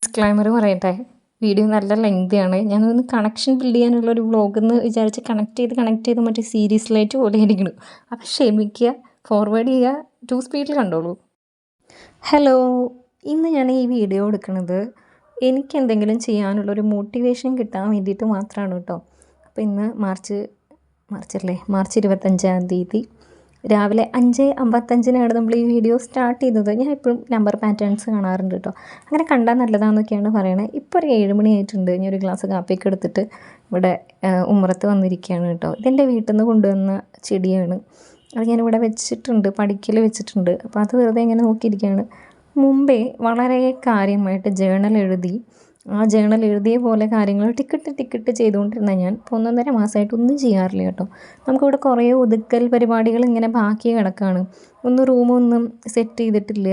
Disclaimer പറയട്ടെ, video നല്ല ലെങ്തിയാണ്. ഞാനൊന്ന് കണക്ഷൻ ബിൽഡ് ചെയ്യാനുള്ളൊരു വ്ളോഗെന്ന് വിചാരിച്ച് കണക്ട് ചെയ്ത് മറ്റേ സീരീസിലായിട്ട് പോലെ ഇരിക്കുന്നു. അപ്പം ക്ഷമിക്കുക, ഫോർവേഡ് ചെയ്യുക, 2 സ്പീഡിൽ കണ്ടോളൂ. ഹലോ, ഇന്ന് ഞാൻ ഈ വീഡിയോ എടുക്കുന്നത് എനിക്ക് എന്തെങ്കിലും ചെയ്യാനുള്ളൊരു മോട്ടിവേഷൻ കിട്ടാൻ വേണ്ടിയിട്ട് മാത്രമാണ് കേട്ടോ. അപ്പോൾ ഇന്ന് മാർച്ച് 25-ാം തീയതി രാവിലെ 5:55 നമ്മൾ ഈ വീഡിയോ സ്റ്റാർട്ട് ചെയ്തത്. ഞാൻ എപ്പോഴും നമ്പർ പാറ്റേൺസ് കാണാറുണ്ട് കേട്ടോ. അങ്ങനെ കണ്ടാൽ നല്ലതാണെന്നൊക്കെയാണ് പറയണത്. ഇപ്പോൾ ഒരു 7 മണി ആയിട്ടുണ്ട്. ഞാൻ ഒരു ഗ്ലാസ് കാപ്പിയൊക്കെ എടുത്തിട്ട് ഇവിടെ ഉമ്മറത്ത് വന്നിരിക്കുകയാണ് കേട്ടോ. ഇതെൻ്റെ വീട്ടിൽ നിന്ന് കൊണ്ടുവന്ന ചെടിയാണ്. അത് ഞാനിവിടെ വെച്ചിട്ടുണ്ട്, പഠിക്കൽ വെച്ചിട്ടുണ്ട്. അപ്പോൾ അത് വെറുതെ ഇങ്ങനെ നോക്കിയിരിക്കുകയാണ്. മുമ്പേ വളരെ കാര്യമായിട്ട് ജേണൽ എഴുതി, ആ ജേണൽ എഴുതിയ പോലെ കാര്യങ്ങൾ ടിക്കറ്റ് ചെയ്തുകൊണ്ടിരുന്ന ഞാൻ ഇപ്പോൾ 1.5 മാസമായിട്ട് ഒന്നും ചെയ്യാറില്ല കേട്ടോ. നമുക്കിവിടെ കുറേ ഒതുക്കൽ പരിപാടികൾ ഇങ്ങനെ ബാക്കി കിടക്കുകയാണ്. റൂമൊന്നും സെറ്റ് ചെയ്തിട്ടില്ല,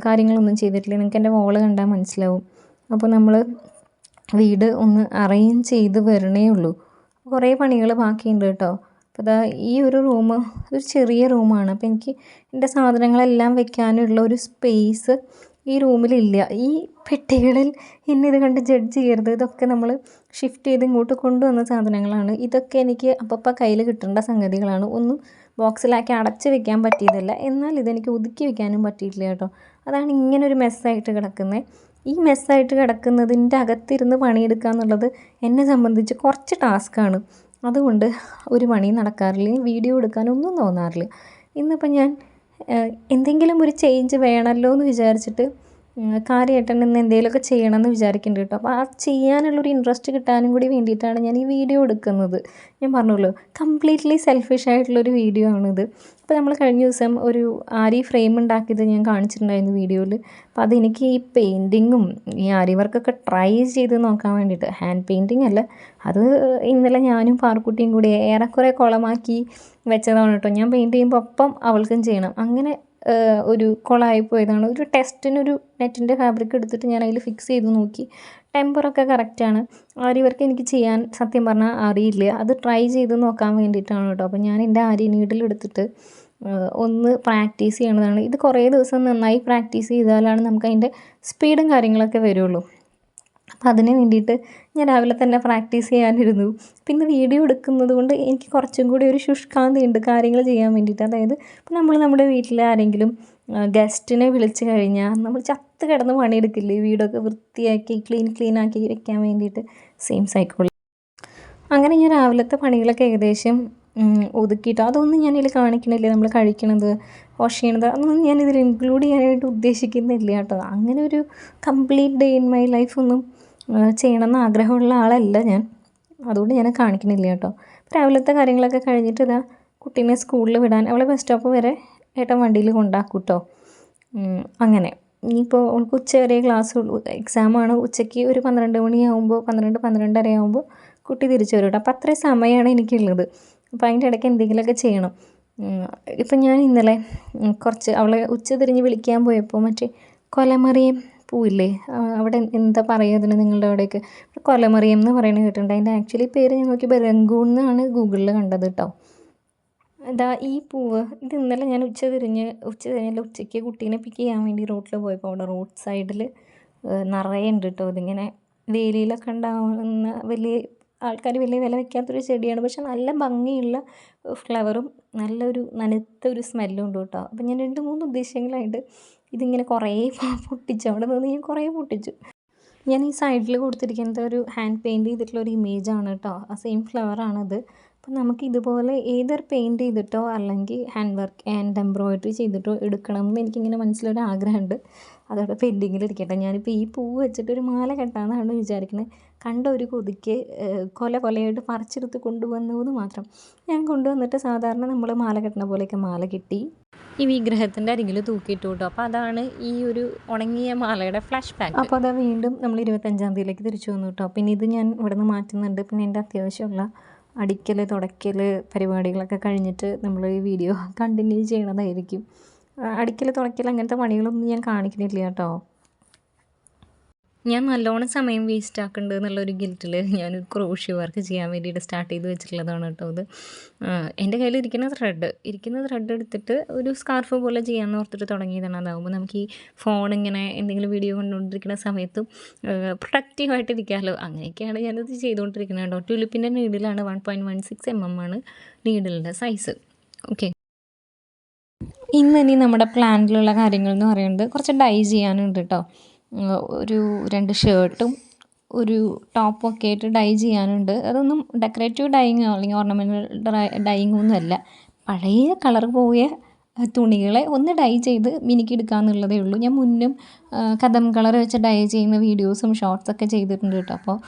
കാര്യങ്ങളൊന്നും ചെയ്തിട്ടില്ല. നിങ്ങൾക്ക് എൻ്റെ വോള് കണ്ടാൽ മനസ്സിലാവും. അപ്പോൾ നമ്മൾ വീട് ഒന്ന് അറേഞ്ച് ചെയ്ത് വരണേ ഉള്ളൂ. കുറേ പണികൾ ബാക്കിയുണ്ട് കേട്ടോ. അപ്പോൾ ഇതാ ഈ ഒരു റൂം ഒരു ചെറിയ റൂമാണ്. അപ്പോൾ എനിക്ക് എൻ്റെ സാധനങ്ങളെല്ലാം വെക്കാനുള്ള ഒരു സ്പേസ് ഈ റൂമിലില്ല. ഈ പെട്ടികളിൽ എന്നെ ഇത് കണ്ട് ജഡ്ജ് ചെയ്യരുത്. ഇതൊക്കെ നമ്മൾ ഷിഫ്റ്റ് ചെയ്ത് ഇങ്ങോട്ട് കൊണ്ടുവന്ന സാധനങ്ങളാണ്. ഇതൊക്കെ എനിക്ക് അപ്പം കയ്യിൽ കിട്ടേണ്ട സംഗതികളാണ്. ഒന്നും ബോക്സിലാക്കി അടച്ച് വെക്കാൻ പറ്റിയതല്ല, എന്നാൽ ഇതെനിക്ക് ഒതുക്കി വെക്കാനും പറ്റിയിട്ടില്ല കേട്ടോ. അതാണ് ഇങ്ങനൊരു മെസ്സായിട്ട് കിടക്കുന്നത്. ഈ മെസ്സായിട്ട് കിടക്കുന്നതിൻ്റെ അകത്തിരുന്ന് പണിയെടുക്കുക എന്നുള്ളത് എന്നെ സംബന്ധിച്ച് കുറച്ച് ടാസ്ക്കാണ്. അതുകൊണ്ട് ഒരു പണിയും നടക്കാറില്ല, വീഡിയോ എടുക്കാനൊന്നും തോന്നാറില്ല. ഇന്നിപ്പോൾ ഞാൻ എന്തെങ്കിലും ഒരു ചേഞ്ച് വേണമല്ലോ എന്ന് വിചാരിച്ചിട്ട് കാര്യമായിട്ട് ഇന്ന് എന്തെങ്കിലുമൊക്കെ ചെയ്യണമെന്ന് വിചാരിക്കുന്നുണ്ട് കേട്ടോ. അപ്പോൾ ആ ചെയ്യാനുള്ളൊരു ഇൻട്രസ്റ്റ് കിട്ടാനും കൂടി വേണ്ടിയിട്ടാണ് ഞാൻ ഈ വീഡിയോ എടുക്കുന്നത്. ഞാൻ പറഞ്ഞല്ലോ, കംപ്ലീറ്റ്ലി സെൽഫിഷ് ആയിട്ടുള്ളൊരു വീഡിയോ ആണിത്. അപ്പോൾ നമ്മൾ കഴിഞ്ഞ ദിവസം ഒരു ആരി ഫ്രെയിം ഉണ്ടാക്കിയത് ഞാൻ കാണിച്ചിട്ടുണ്ടായിരുന്നു വീഡിയോയിൽ. അപ്പോൾ അതെനിക്ക് ഈ പെയിൻറ്റിങ്ങും ഈ ആരി വർക്കൊക്കെ ട്രൈ ചെയ്ത് നോക്കാൻ വേണ്ടിയിട്ട്, ഹാൻഡ് പെയിൻറ്റിങ് അല്ല, അത് ഇന്നലെ ഞാനും പാർക്കുട്ടിയും കൂടി ഏറെക്കുറെ കുളമാക്കി വെച്ചതാണ് കേട്ടോ. ഞാൻ പെയിൻറ്റ് ചെയ്യുമ്പോൾ ഒപ്പം അവൾക്കും ചെയ്യണം, അങ്ങനെ ഒരു കുളമായി പോയതാണ്. ഒരു ടെസ്റ്റിനൊരു നെറ്റിൻ്റെ ഫാബ്രിക് എടുത്തിട്ട് ഞാൻ അതിൽ ഫിക്സ് ചെയ്ത് നോക്കി. ടെമ്പറൊക്കെ കറക്റ്റാണ്. ആരി വർക്ക് എനിക്ക് ചെയ്യാൻ സത്യം പറഞ്ഞാൽ അറിയില്ല. അത് ട്രൈ ചെയ്ത് നോക്കാൻ വേണ്ടിയിട്ടാണ് കേട്ടോ. അപ്പോൾ ഞാൻ എൻ്റെ ആരി നീഡിലെടുത്തിട്ട് ഒന്ന് പ്രാക്ടീസ് ചെയ്യണതാണ്. ഇത് കുറേ ദിവസം നന്നായി പ്രാക്ടീസ് ചെയ്താലാണ് നമുക്ക് അതിൻ്റെ സ്പീഡും കാര്യങ്ങളൊക്കെ വരുള്ളൂ. അപ്പോൾ അതിന് വേണ്ടിയിട്ട് ഞാൻ രാവിലെ തന്നെ പ്രാക്ടീസ് ചെയ്യാനിരുന്നു. പിന്നെ വീഡിയോ എടുക്കുന്നത് കൊണ്ട് എനിക്ക് കുറച്ചും കൂടി ഒരു ശുഷ്കാന്തിയുണ്ട് കാര്യങ്ങൾ ചെയ്യാൻ വേണ്ടിയിട്ട്. അതായത് ഇപ്പോൾ നമ്മൾ നമ്മുടെ വീട്ടിൽ ആരെങ്കിലും ഗസ്റ്റിനെ വിളിച്ച് കഴിഞ്ഞാൽ നമ്മൾ ചത്ത് കിടന്ന് പണിയെടുക്കില്ലേ, വീടൊക്കെ വൃത്തിയാക്കി ക്ലീൻ ആക്കി വെക്കാൻ വേണ്ടിയിട്ട്. Same psychology. അങ്ങനെ ഞാൻ രാവിലത്തെ പണികളൊക്കെ ഏകദേശം ഒതുക്കിയിട്ട് അതൊന്നും ഞാനിതിൽ കാണിക്കണില്ല. നമ്മൾ കഴിക്കണത്, വാഷ് ചെയ്യണത്, അതൊന്നും ഞാനിതിൽ ഇൻക്ലൂഡ് ചെയ്യാനായിട്ട് ഉദ്ദേശിക്കുന്നില്ല കേട്ടോ. അങ്ങനെ ഒരു complete day in my life ഒന്നും ചെയ്യണമെന്ന് ആഗ്രഹമുള്ള ആളല്ല ഞാൻ. അതുകൊണ്ട് ഞാൻ കാണിക്കണില്ല കേട്ടോ. രാവിലത്തെ കാര്യങ്ങളൊക്കെ കഴിഞ്ഞിട്ട് ഇതാ കുട്ടീനെ സ്കൂളിൽ വിടാൻ, അവളെ ബസ് സ്റ്റോപ്പ് വരെ ഏട്ടൻ വണ്ടിയിൽ കൊണ്ടാക്കും കേട്ടോ. അങ്ങനെ ഇനിയിപ്പോൾ അവൾക്ക് ഉച്ച വരെ ക്ലാസ് ഉള്ളൂ, എക്സാമാണ്. ഉച്ചയ്ക്ക് ഒരു 12 ആകുമ്പോൾ കുട്ടി തിരിച്ചു വരും കേട്ടോ. അപ്പോൾ അത്രയും സമയമാണ് എനിക്കുള്ളത്. അപ്പോൾ അതിൻ്റെ ഇടയ്ക്ക് എന്തെങ്കിലുമൊക്കെ ചെയ്യണം. ഇപ്പം ഞാൻ ഇന്നലെ കുറച്ച് അവളെ ഉച്ച തിരിഞ്ഞ് വിളിക്കാൻ പോയപ്പോൾ മറ്റേ കൊലമറിയം പൂവില്ലേ, അവിടെ എന്താ പറയുക അതിന് നിങ്ങളുടെ അവിടെയൊക്കെ? കൊലമറിയം എന്ന് പറയുന്നത് കേട്ടിട്ടുണ്ട്. അതിൻ്റെ ആക്ച്വലി പേര് ഞാൻ നോക്കിയപ്പോൾ രംഗൂൺ എന്നാണ് ഗൂഗിളിൽ കണ്ടത് കേട്ടോ. ഇതാ ഈ പൂവ്, ഇത് ഇന്നലെ ഞാൻ ഉച്ചയ്ക്ക് കുട്ടീനെ പിക്ക് ചെയ്യാൻ വേണ്ടി റോട്ടിൽ പോയപ്പോൾ അവിടെ റോഡ് സൈഡിൽ നിറയെ ഉണ്ട് കേട്ടോ. ഇതിങ്ങനെ വേലിയിലൊക്കെ ഉണ്ടാവുന്ന വലിയ ആൾക്കാർ വലിയ വില വയ്ക്കാത്തൊരു ചെടിയാണ്. പക്ഷെ നല്ല ഭംഗിയുള്ള ഫ്ലവറും നല്ലൊരു നനുത്തൊരു സ്മെല്ലും ഉണ്ട് കേട്ടോ. അപ്പം ഞാൻ 2-3 ഉദ്ദേശങ്ങളായിട്ട് ഇതിങ്ങനെ കുറേ പൊട്ടിച്ചു. അവിടെ നിന്ന് ഞാൻ കുറേ പൊട്ടിച്ചു. ഞാൻ ഈ സൈഡിൽ കൊടുത്തിരിക്കുന്നത് ഒരു ഹാൻഡ് പെയിൻറ്റ് ചെയ്തിട്ടുള്ള ഒരു ഇമേജാണ് കേട്ടോ. ആ സെയിം ഫ്ലവറാണിത്. അപ്പം നമുക്ക് ഇതുപോലെ ഏതൊരു പെയിൻറ്റ് ചെയ്തിട്ടോ അല്ലെങ്കിൽ ഹാൻഡ് എംബ്രോയിഡറി ചെയ്തിട്ടോ എടുക്കണമെന്ന് എനിക്കിങ്ങനെ മനസ്സിലൊരു ആഗ്രഹമുണ്ട്. അതവിടെ പെൻഡിങ്ങിലിരിക്കട്ടെ. ഞാനിപ്പോൾ ഈ പൂവ് വെച്ചിട്ട് ഒരു മാല കെട്ടാമെന്നാണ് വിചാരിക്കുന്നത്. കണ്ട ഒരു കൊതിക്ക് കൊലയായിട്ട് പറിച്ചെടുത്ത് കൊണ്ടുവന്നു എന്ന് മാത്രം. ഞാൻ കൊണ്ടുവന്നിട്ട് സാധാരണ നമ്മൾ മാല കെട്ടുന്ന പോലെയൊക്കെ മാല കെട്ടി ഈ വിഗ്രഹത്തിൻ്റെ അരികിൽ തൂക്കിയിട്ടു കേട്ടോ. അപ്പോൾ അതാണ് ഈ ഒരു ഉണങ്ങിയ മാലയുടെ ഫ്ലാഷ് ബാക്ക്. അപ്പോൾ അതാ വീണ്ടും നമ്മൾ 25-ാം തീയതിയിലേക്ക് തിരിച്ചു വന്നു കേട്ടോ. പിന്നെ ഇത് ഞാൻ ഇവിടെ നിന്ന് മാറ്റുന്നുണ്ട്. പിന്നെ എൻ്റെ അത്യാവശ്യമുള്ള അടിക്കൽ തുടയ്ക്കൽ പരിപാടികളൊക്കെ കഴിഞ്ഞിട്ട് നമ്മൾ ഈ വീഡിയോ കണ്ടിന്യൂ ചെയ്യണതായിരിക്കും. അടിക്കൽ തുടയ്ക്കൽ അങ്ങനത്തെ പണികളൊന്നും ഞാൻ കാണിക്കുന്നില്ല കേട്ടോ. ഞാൻ നല്ലോണം സമയം വേസ്റ്റ് ആക്കുന്നുണ്ട് എന്നുള്ളൊരു ഗിൽറ്റിൽ ഞാനൊരു ക്രോഷ്യോ വർക്ക് ചെയ്യാൻ വേണ്ടിയിട്ട് സ്റ്റാർട്ട് ചെയ്ത് വെച്ചിട്ടുള്ളതാണ് കേട്ടോ അത്. എൻ്റെ കയ്യിൽ ഇരിക്കുന്ന ത്രെഡ് എടുത്തിട്ട് ഒരു സ്കാർഫ് പോലെ ചെയ്യാമെന്ന് ഓർത്തിട്ട് തുടങ്ങിയതാണ്. അതാകുമ്പോൾ നമുക്ക് ഈ ഫോൺ ഇങ്ങനെ എന്തെങ്കിലും വീഡിയോ കണ്ടുകൊണ്ടിരിക്കുന്ന സമയത്തും പ്രൊഡക്റ്റീവായിട്ടിരിക്കാമല്ലോ. അങ്ങനെയൊക്കെയാണ് ഞാനത് ചെയ്തുകൊണ്ടിരിക്കുന്നത് കേട്ടോ. ട്യുലിപ്പിൻ്റെ നീഡിലാണ് 1.16 mm ആണ് നീഡിലിൻ്റെ സൈസ്. ഓക്കെ, ഇനി നമ്മുടെ പ്ലാനിലുള്ള കാര്യങ്ങൾ എന്ന് പറയുന്നത് കുറച്ച് ഡൈ ചെയ്യാനുണ്ട് കേട്ടോ. ഒരു 2 ഷർട്ടും ഒരു ടോപ്പൊക്കെ ആയിട്ട് ഡൈ ചെയ്യാനുണ്ട്. അതൊന്നും ഡെക്കറേറ്റീവ് ഡൈയിങ്ങോ അല്ലെങ്കിൽ ഓർണമെൻ്റൽ ഡൈയിങ്ങോ ഒന്നും അല്ല. പഴയ കളർ പോയ തുണികളെ ഒന്ന് ഡൈ ചെയ്ത് മിനുക്കിയെടുക്കുക എന്നുള്ളതേ ഉള്ളൂ. ഞാൻ മുന്നും കദം കളർ വെച്ച് ഡൈ ചെയ്യുന്ന വീഡിയോസും ഷോർട്സൊക്കെ ചെയ്തിട്ടുണ്ട് കേട്ടോ. അപ്പോൾ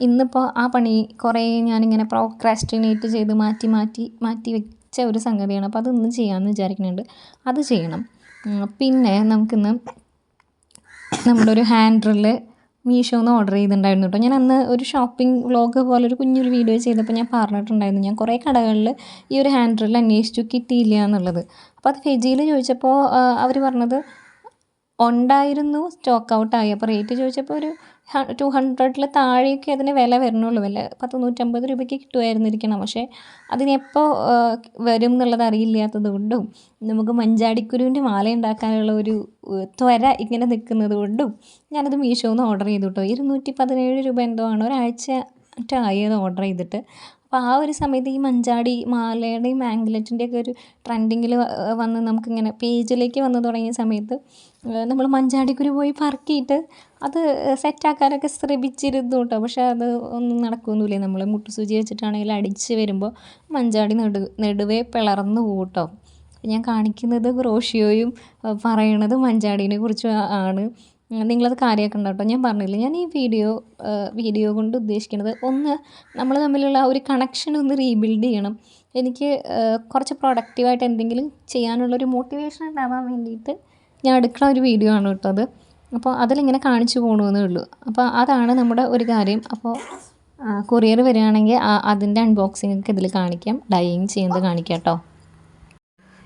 ഇന്നിപ്പോൾ ആ പണി കുറേ ഞാനിങ്ങനെ പ്രോക്രാസ്റ്റിനേറ്റ് ചെയ്ത് മാറ്റി വെച്ച ഒരു സംഗതിയാണ്. അപ്പോൾ അതൊന്നും ചെയ്യാമെന്ന് വിചാരിക്കുന്നുണ്ട്. അത് ചെയ്യണം. പിന്നെ നമുക്കിന്ന് നമ്മുടെ ഒരു ഹാൻഡ് ഡ്രില്ല് മീഷോന്ന് ഓർഡർ ചെയ്തിട്ടുണ്ടായിരുന്നു കേട്ടോ. ഞാൻ അന്ന് ഒരു ഷോപ്പിംഗ് വ്ളോഗ് പോലെ ഒരു കുഞ്ഞൊരു വീഡിയോ ചെയ്തപ്പോൾ ഞാൻ പറഞ്ഞിട്ടുണ്ടായിരുന്നു, ഞാൻ കുറേ കടകളിൽ ഈ ഒരു ഹാൻഡ് ഡ്രില്ല് അന്വേഷിച്ചു, കിട്ടിയില്ല എന്നുള്ളത്. അപ്പോൾ അത് ഫെജിയിൽ ചോദിച്ചപ്പോൾ അവർ പറഞ്ഞത് ഉണ്ടായിരുന്നു, സ്റ്റോക്ക് ഔട്ടായി. അപ്പോൾ റേറ്റ് ചോദിച്ചപ്പോൾ ഒരു 200 താഴെയൊക്കെ അതിന് വില വരണുള്ളൂ. വില 150 രൂപയ്ക്ക് കിട്ടുമായിരുന്നിരിക്കണം. പക്ഷേ അതിനെപ്പോൾ വരും എന്നുള്ളത് അറിയില്ലാത്തത് കൊണ്ടും നമുക്ക് മഞ്ചാടിക്കുരുവിൻ്റെ മാല ഉണ്ടാക്കാനുള്ള ഒരു ത്വര ഇങ്ങനെ നിൽക്കുന്നത് കൊണ്ടും ഞാനത് മീഷോന്ന് ഓർഡർ ചെയ്തു കേട്ടോ. 217 രൂപ എന്തോ ആണ്, ഒരാഴ്ച ആയി അത് ഓർഡർ ചെയ്തിട്ട്. അപ്പോൾ ആ ഒരു സമയത്ത് ഈ മഞ്ചാടി മാലയുടെയും ആംഗ്ലറ്റിൻ്റെയൊക്കെ ഒരു ട്രെൻഡിങ്ങിൽ വന്ന് നമുക്കിങ്ങനെ പേജിലേക്ക് വന്ന് തുടങ്ങിയ സമയത്ത് നമ്മൾ മഞ്ചാടിക്കുരു പോയി പറക്കിയിട്ട് അത് സെറ്റാക്കാനൊക്കെ ശ്രമിച്ചിരുന്നു കേട്ടോ. പക്ഷേ അത് ഒന്നും നടക്കുകയൊന്നുമില്ല. നമ്മൾ മുട്ടുസൂചി വെച്ചിട്ടാണെങ്കിൽ അടിച്ച് വരുമ്പോൾ മഞ്ചാടി നെടുവേ പിളർന്നു പോകും കേട്ടോ. ഞാൻ കാണിക്കുന്നത് ക്രോഷ്യോയും പറയണത് മഞ്ചാടീനെ കുറിച്ച് ആണ്. നിങ്ങളത് കാര്യമാക്കണ്ട കേട്ടോ. ഞാൻ പറഞ്ഞില്ല, ഞാൻ ഈ വീഡിയോ കൊണ്ട് ഉദ്ദേശിക്കുന്നത് ഒന്ന് നമ്മൾ തമ്മിലുള്ള ഒരു കണക്ഷൻ ഒന്ന് റീബിൽഡ് ചെയ്യണം. എനിക്ക് കുറച്ച് പ്രൊഡക്റ്റീവായിട്ട് എന്തെങ്കിലും ചെയ്യാനുള്ളൊരു മോട്ടിവേഷൻ ഉണ്ടാവാൻ വേണ്ടിയിട്ട് ഞാൻ എടുക്കുന്ന ഒരു വീഡിയോ ആണ് കേട്ടോ അത്. അപ്പോൾ അതിലിങ്ങനെ കാണിച്ചു പോകണമെന്നേ ഉള്ളൂ. അപ്പോൾ അതാണ് നമ്മുടെ ഒരു കാര്യം. അപ്പോൾ കൊറിയർ വരികയാണെങ്കിൽ അതിൻ്റെ അൺബോക്സിംഗ് ഒക്കെ ഇതിൽ കാണിക്കാം, ഡൈയിങ് ചെയ്യുന്നത് കാണിക്കാം കേട്ടോ.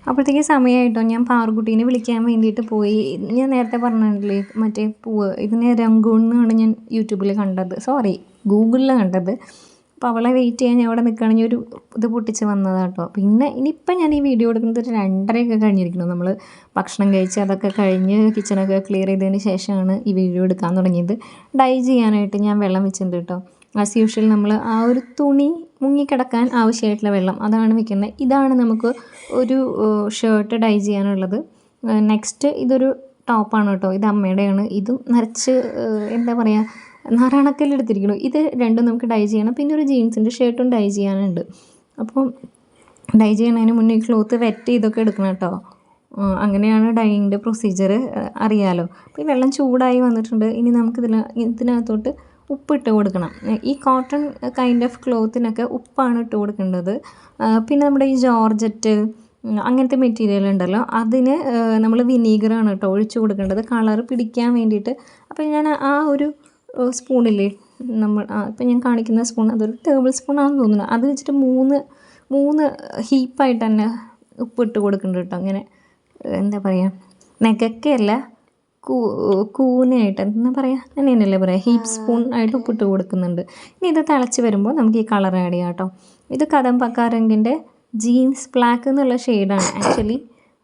അപ്പോഴത്തേക്ക് സമയമായിട്ടോ. ഞാൻ പാറുകുട്ടീനെ വിളിക്കാൻ വേണ്ടിയിട്ട് പോയി. ഞാൻ നേരത്തെ പറഞ്ഞില്ലേ മറ്റേ പൂവ്, ഇതിനെ രംഗൂൺ എന്നാണ് ഞാൻ യൂട്യൂബിൽ കണ്ടത്, ഗൂഗിളിൽ കണ്ടത്. അപ്പോൾ അവളെ വെയിറ്റ് ചെയ്യാൻ ഞാൻ അവിടെ നിൽക്കുകയാണെങ്കിൽ ഒരു ഇത് പൊട്ടിച്ച് വന്നതാണ് കേട്ടോ. പിന്നെ ഇനിയിപ്പം ഞാൻ ഈ വീഡിയോ എടുക്കുന്നത് ഒരു 2:30 കഴിഞ്ഞിരിക്കുന്നു. നമ്മൾ ഭക്ഷണം കഴിച്ച് അതൊക്കെ കഴിഞ്ഞ് കിച്ചണൊക്കെ ക്ലിയർ ചെയ്തതിന് ശേഷമാണ് ഈ വീഡിയോ എടുക്കാൻ തുടങ്ങിയത്. ഡൈ ചെയ്യാനായിട്ട് ഞാൻ വെള്ളം വെച്ചിട്ടുണ്ട് കേട്ടോ. ആസ് യൂഷ്വൽ നമ്മൾ ആ ഒരു തുണി മുങ്ങിക്കിടക്കാൻ ആവശ്യമായിട്ടുള്ള വെള്ളം അതാണ് വെക്കുന്നത്. ഇതാണ് നമുക്ക് ഒരു ഷർട്ട് ഡൈ ചെയ്യാനുള്ളത്. നെക്സ്റ്റ് ഇതൊരു ടോപ്പാണ് കേട്ടോ. ഇത് അമ്മയുടെയാണ്. ഇതും നിറച്ച് എന്താ പറയുക, നാരായണക്കല്ലെടുത്തിരിക്കണം. ഇത് രണ്ടും നമുക്ക് ഡൈ ചെയ്യണം. പിന്നെ ഒരു ജീൻസിൻ്റെ ഷർട്ടും ഡൈ ചെയ്യാനുണ്ട്. അപ്പം ഡൈ ചെയ്യണതിന് മുന്നേ ക്ലോത്ത് വെറ്റ് ചെയ്തൊക്കെ എടുക്കണം കേട്ടോ. അങ്ങനെയാണ് ഡൈയിങ്ങിൻ്റെ പ്രൊസീജിയർ, അറിയാലോ. അപ്പോൾ ഈ വെള്ളം ചൂടായി വന്നിട്ടുണ്ട്. ഇനി നമുക്ക് ഇതിനകത്തോട്ട് ഉപ്പിട്ട് കൊടുക്കണം. ഈ കോട്ടൺ കൈൻഡ് ഓഫ് ക്ലോത്തിനൊക്കെ ഉപ്പാണ് ഇട്ട് കൊടുക്കേണ്ടത്. പിന്നെ നമ്മുടെ ഈ ജോർജറ്റ് അങ്ങനത്തെ മെറ്റീരിയൽ ഉണ്ടല്ലോ, അതിന് നമ്മൾ വിനീഗറാണ് കേട്ടോ ഒഴിച്ച് കൊടുക്കേണ്ടത്, കളർ പിടിക്കാൻ വേണ്ടിയിട്ട്. അപ്പോൾ ഞാൻ ആ ഒരു സ്പൂണില്ലേ, ഇപ്പം ഞാൻ കാണിക്കുന്ന സ്പൂൺ, അതൊരു ടേബിൾ സ്പൂണാണെന്ന് തോന്നുന്നു, അത് വെച്ചിട്ട് മൂന്ന് ഹീപ്പായിട്ട് തന്നെ ഉപ്പിട്ട് കൊടുക്കുന്നുണ്ട് കേട്ടോ. അങ്ങനെ എന്താ പറയുക, നെകക്കല്ല, കൂനായിട്ട് എന്താ പറയുക, അങ്ങനെയല്ലേ പറയുക, ഹീപ്പ് സ്പൂൺ ആയിട്ട് ഉപ്പിട്ട് കൊടുക്കുന്നുണ്ട്. ഇനി ഇത് തിളച്ച് വരുമ്പോൾ നമുക്ക് ഈ കളർ ആഡ് ചെയ്യാം കേട്ടോ. ഇത് കദം പക്കാരങ്കിൻ്റെ ജീൻസ് ബ്ലാക്ക് എന്നുള്ള ഷെയ്ഡാണ്. ആക്ച്വലി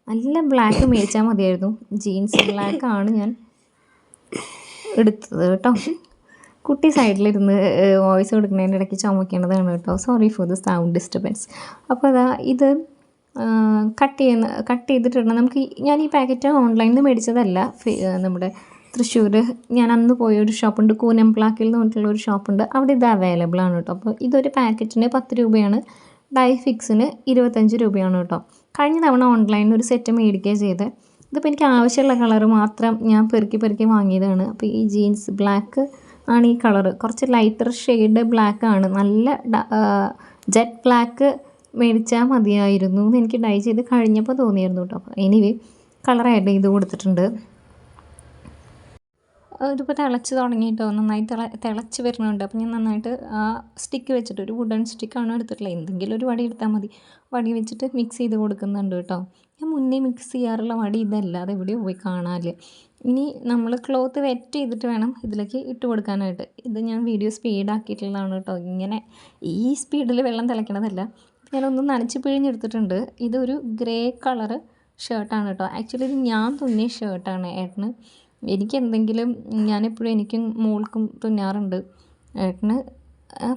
നല്ല ബ്ലാക്ക് മേടിച്ചാൽ മതിയായിരുന്നു. ജീൻസ് ബ്ലാക്കാണ് ഞാൻ എടുത്തത് കേട്ടോ. കുട്ടി സൈഡിലിരുന്ന് വോയിസ് കൊടുക്കുന്നതിൻ്റെ ഇടയ്ക്ക് ചുമക്കേണ്ടതാണ് കേട്ടോ. Sorry for the sound disturbance. അപ്പോൾ അതാ ഇത് കട്ട് ചെയ്തിട്ടുണ്ട്. ഞാൻ ഈ പാക്കറ്റ് ഓൺലൈനിൽ നിന്ന് മേടിച്ചതല്ല. നമ്മുടെ തൃശ്ശൂർ ഞാൻ അന്ന് പോയ ഒരു ഷോപ്പുണ്ട്, കൂനംപ്ലാക്കിൽ എന്ന് പറഞ്ഞിട്ടുള്ള ഒരു ഷോപ്പുണ്ട്, അവിടെ ഇത് അവൈലബിൾ ആണ് കേട്ടോ. അപ്പോൾ ഇതൊരു പാക്കറ്റിന് 10 രൂപയാണ്, ഡൈ ഫിക്സിന് 25 രൂപയാണ് കേട്ടോ. കഴിഞ്ഞ തവണ ഓൺലൈനിൽ ഒരു സെറ്റ് മേടിക്കുക ചെയ്ത്, ഇതിപ്പോൾ എനിക്ക് ആവശ്യമുള്ള കളർ മാത്രം ഞാൻ പെറുക്കി വാങ്ങിയതാണ്. അപ്പോൾ ഈ ജീൻസ് ബ്ലാക്ക് ആണ് ഈ കളറ്, കുറച്ച് ലൈറ്റർ ഷെയ്ഡ് ബ്ലാക്ക് ആണ്. നല്ല ജെറ്റ് ബ്ലാക്ക് മേടിച്ചാൽ മതിയായിരുന്നു എന്ന് എനിക്ക് ഡൈ ചെയ്ത് കഴിഞ്ഞപ്പോൾ തോന്നിയിരുന്നു കേട്ടോ. അപ്പോൾ എനിവേ കളർ ആഡ് ചെയ്ത് കൊടുത്തിട്ടുണ്ട്. ഇതിപ്പോൾ തിളച്ച് തുടങ്ങിയിട്ടോ, നന്നായി തിളച്ച് വരുന്നുണ്ട്. അപ്പോൾ ഞാൻ നന്നായിട്ട് ആ സ്റ്റിക്ക് വെച്ചിട്ട്, ഒരു വുഡൻ സ്റ്റിക്കാണ് എടുത്തിട്ടുള്ളത്, എന്തെങ്കിലും ഒരു വടി എടുത്താൽ മതി, വടി വെച്ചിട്ട് മിക്സ് ചെയ്ത് കൊടുക്കുന്നുണ്ട് കേട്ടോ. ഞാൻ മുന്നേ മിക്സ് ചെയ്യാറുള്ള വടി ഇതല്ല, അതെവിടെയോ പോയി കാണാല്. ഇനി നമ്മൾ ക്ലോത്ത് വെറ്റ് ചെയ്തിട്ട് വേണം ഇതിലേക്ക് ഇട്ട് കൊടുക്കാനായിട്ട്. ഇത് ഞാൻ വീഡിയോ സ്പീഡാക്കിയിട്ടുള്ളതാണ് കേട്ടോ. ഇങ്ങനെ ഈ സ്പീഡിൽ വെള്ളം തിളയ്ക്കണതല്ല. ഞാനൊന്ന് നനച്ച് പിഴിഞ്ഞെടുത്തിട്ടുണ്ട്. ഇതൊരു ഗ്രേ കളറ് ഷർട്ടാണ് കേട്ടോ. ആക്ച്വലി ഇത് ഞാൻ തുന്നിയ ഷർട്ടാണ് ഏട്ടന്. എനിക്കെന്തെങ്കിലും ഞാനെപ്പോഴും എനിക്കും മോൾക്കും തുന്നാറുണ്ട്. ഏട്ടന്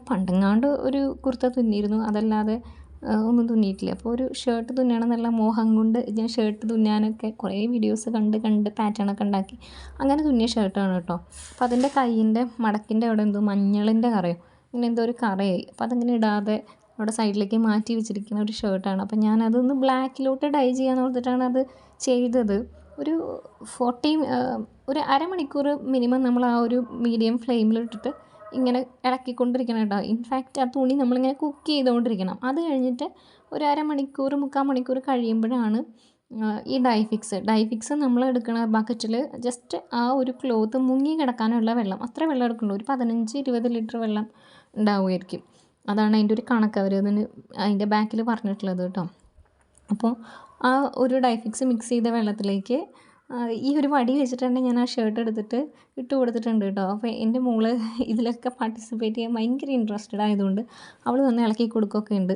പണ്ടെങ്ങാണ്ട് ഒരു കുർത്ത തുന്നിയിരുന്നു, അതല്ലാതെ ഒന്നും തുന്നിയിട്ടില്ല. അപ്പോൾ ഒരു ഷർട്ട് തുന്നണമെന്നുള്ള മോഹം കൊണ്ട് ഞാൻ ഷർട്ട് തുന്നാനൊക്കെ കുറേ വീഡിയോസ് കണ്ട് പാറ്റേണൊക്കെ ഉണ്ടാക്കി അങ്ങനെ തുന്നിയ ഷർട്ടാണ് കേട്ടോ. അപ്പോൾ അതിൻ്റെ കയ്യിൻ്റെ മടക്കിൻ്റെ അവിടെ എന്തോ മഞ്ഞളിൻ്റെ കറയോ അങ്ങനെ എന്തോ ഒരു കറയായി. അപ്പോൾ അതങ്ങനെ ഇടാതെ അവിടെ സൈഡിലേക്ക് മാറ്റി വെച്ചിരിക്കുന്ന ഒരു ഷർട്ടാണ്. അപ്പോൾ ഞാനതൊന്ന് ബ്ലാക്കിലോട്ട് ഡൈ ചെയ്യാമെന്ന് ഓർത്തിട്ടാണ് അത് ചെയ്തത്. ഒരു 40 ഒരു അരമണിക്കൂർ മിനിമം നമ്മൾ ആ ഒരു മീഡിയം ഫ്ലെയിമിലിട്ടിട്ട് ഇങ്ങനെ ഇളക്കിക്കൊണ്ടിരിക്കണം കേട്ടോ. ഇൻഫാക്റ്റ് ആ തുണി നമ്മളിങ്ങനെ കുക്ക് ചെയ്തുകൊണ്ടിരിക്കണം. അത് കഴിഞ്ഞിട്ട് ഒരു അരമണിക്കൂർ 3/4 മണിക്കൂർ കഴിയുമ്പോഴാണ് ഈ ഡൈ ഫിക്സ് നമ്മൾ എടുക്കുന്ന ബക്കറ്റിൽ ജസ്റ്റ് ആ ഒരു ക്ലോത്ത് മുങ്ങി കിടക്കാനുള്ള വെള്ളം, അത്ര വെള്ളം എടുക്കുന്നുള്ളൂ. ഒരു 15-20 ലിറ്റർ വെള്ളം ഉണ്ടാവുമായിരിക്കും. അതാണ് അതിൻ്റെ ഒരു കണക്ക് അതിൻ്റെ ബാക്കിൽ പറഞ്ഞിട്ടുള്ളത് കേട്ടോ. അപ്പോൾ ആ ഒരു ഡൈ ഫിക്സ് മിക്സ് ചെയ്ത വെള്ളത്തിലേക്ക് ഈ ഒരു വടി വെച്ചിട്ടാണ് ഞാൻ ആ ഷർട്ട് എടുത്തിട്ട് ഇട്ട് കൊടുത്തിട്ടുണ്ട് കേട്ടോ. അപ്പോൾ എൻ്റെ മോള് ഇതിലൊക്കെ പാർട്ടിസിപ്പേറ്റ് ചെയ്യാൻ ഭയങ്കര ഇൻട്രസ്റ്റഡ് ആയതുകൊണ്ട് അവൾ വന്ന് ഇളക്കി കൊടുക്കുകയൊക്കെ ഉണ്ട്.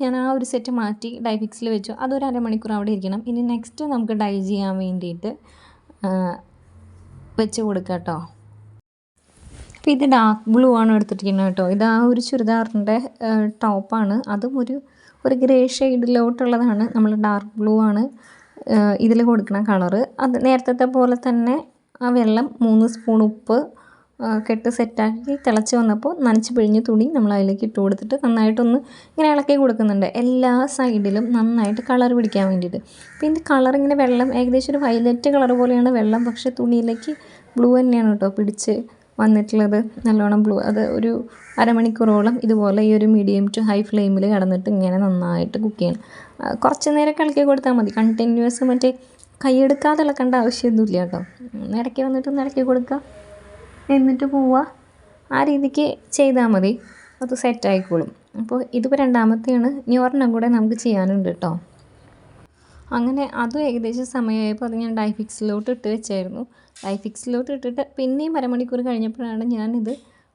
ഞാൻ ആ ഒരു സെറ്റ് മാറ്റി ഡൈ ഫിക്സിൽ വെച്ചു. അതൊരു അരമണിക്കൂർ അവിടെ ഇരിക്കണം. ഇനി നെക്സ്റ്റ് നമുക്ക് ഡൈ ചെയ്യാൻ വേണ്ടിയിട്ട് വെച്ച് കൊടുക്കാം കേട്ടോ. അപ്പോൾ ഇത് ഡാർക്ക് ബ്ലൂ ആണ് എടുത്തിരിക്കുന്നത് കേട്ടോ. ഇത് ആ ഒരു ചുരിദാറിൻ്റെ ടോപ്പാണ്. അതും ഒരു ഗ്രേ ഷെയ്ഡിലോട്ടുള്ളതാണ്. നമ്മൾ ഡാർക്ക് ബ്ലൂ ആണ് ഇതിൽ കൊടുക്കുന്ന കളറ്. അത് നേരത്തെ പോലെ തന്നെ ആ വെള്ളം 3 സ്പൂൺ ഉപ്പ് കെട്ട് സെറ്റാക്കി തിളച്ച് വന്നപ്പോൾ നനച്ച് പിഴിഞ്ഞ് തുണി നമ്മൾ അതിലേക്ക് ഇട്ട് കൊടുത്തിട്ട് നന്നായിട്ടൊന്ന് ഇങ്ങനെ ഇളക്കി കൊടുക്കുന്നുണ്ട്. എല്ലാ സൈഡിലും നന്നായിട്ട് കളർ പിടിക്കാൻ വേണ്ടിയിട്ട്. അപ്പോൾ ഇതിൻ്റെ കളർ ഇങ്ങനെ വെള്ളം ഏകദേശം ഒരു വയലറ്റ് കളർ പോലെയാണ് വെള്ളം, പക്ഷേ തുണിയിലേക്ക് ബ്ലൂ തന്നെയാണ് കേട്ടോ പിടിച്ച് വന്നിട്ടുള്ളത്. നല്ലോണം ബ്ലൂ. അത് ഒരു അരമണിക്കൂറോളം ഇതുപോലെ ഈ ഒരു മീഡിയം ടു ഹൈ ഫ്ലെയിമിൽ കിടന്നിട്ട് ഇങ്ങനെ നന്നായിട്ട് കുക്ക് ചെയ്യണം. കുറച്ച് നേരം ഇളക്കി കൊടുത്താൽ മതി. കണ്ടിന്യൂസ് മറ്റേ കൈയെടുക്കാതെ ഇളക്കേണ്ട ആവശ്യമൊന്നുമില്ല കേട്ടോ. ഇടയ്ക്ക് വന്നിട്ട് ഒന്ന് ഇളക്കി കൊടുക്കുക, എന്നിട്ട് പോവുക. ആ രീതിക്ക് ചെയ്താൽ മതി, അത് സെറ്റായിക്കോളും. അപ്പോൾ ഇതിപ്പോൾ രണ്ടാമത്തെയാണ്. ഇനി ഒരെണ്ണം കൂടെ നമുക്ക് ചെയ്യാനുണ്ട് കേട്ടോ. അങ്ങനെ അതും ഏകദേശം സമയമായപ്പോൾ അത് ഞാൻ ഡൈ ഫിക്സിലോട്ട് ഇട്ട് വെച്ചായിരുന്നു. ഡൈ ഫിക്സിലോട്ട് ഇട്ടിട്ട് പിന്നെയും അരമണിക്കൂർ കഴിഞ്ഞപ്പോഴാണ് ഞാനിത്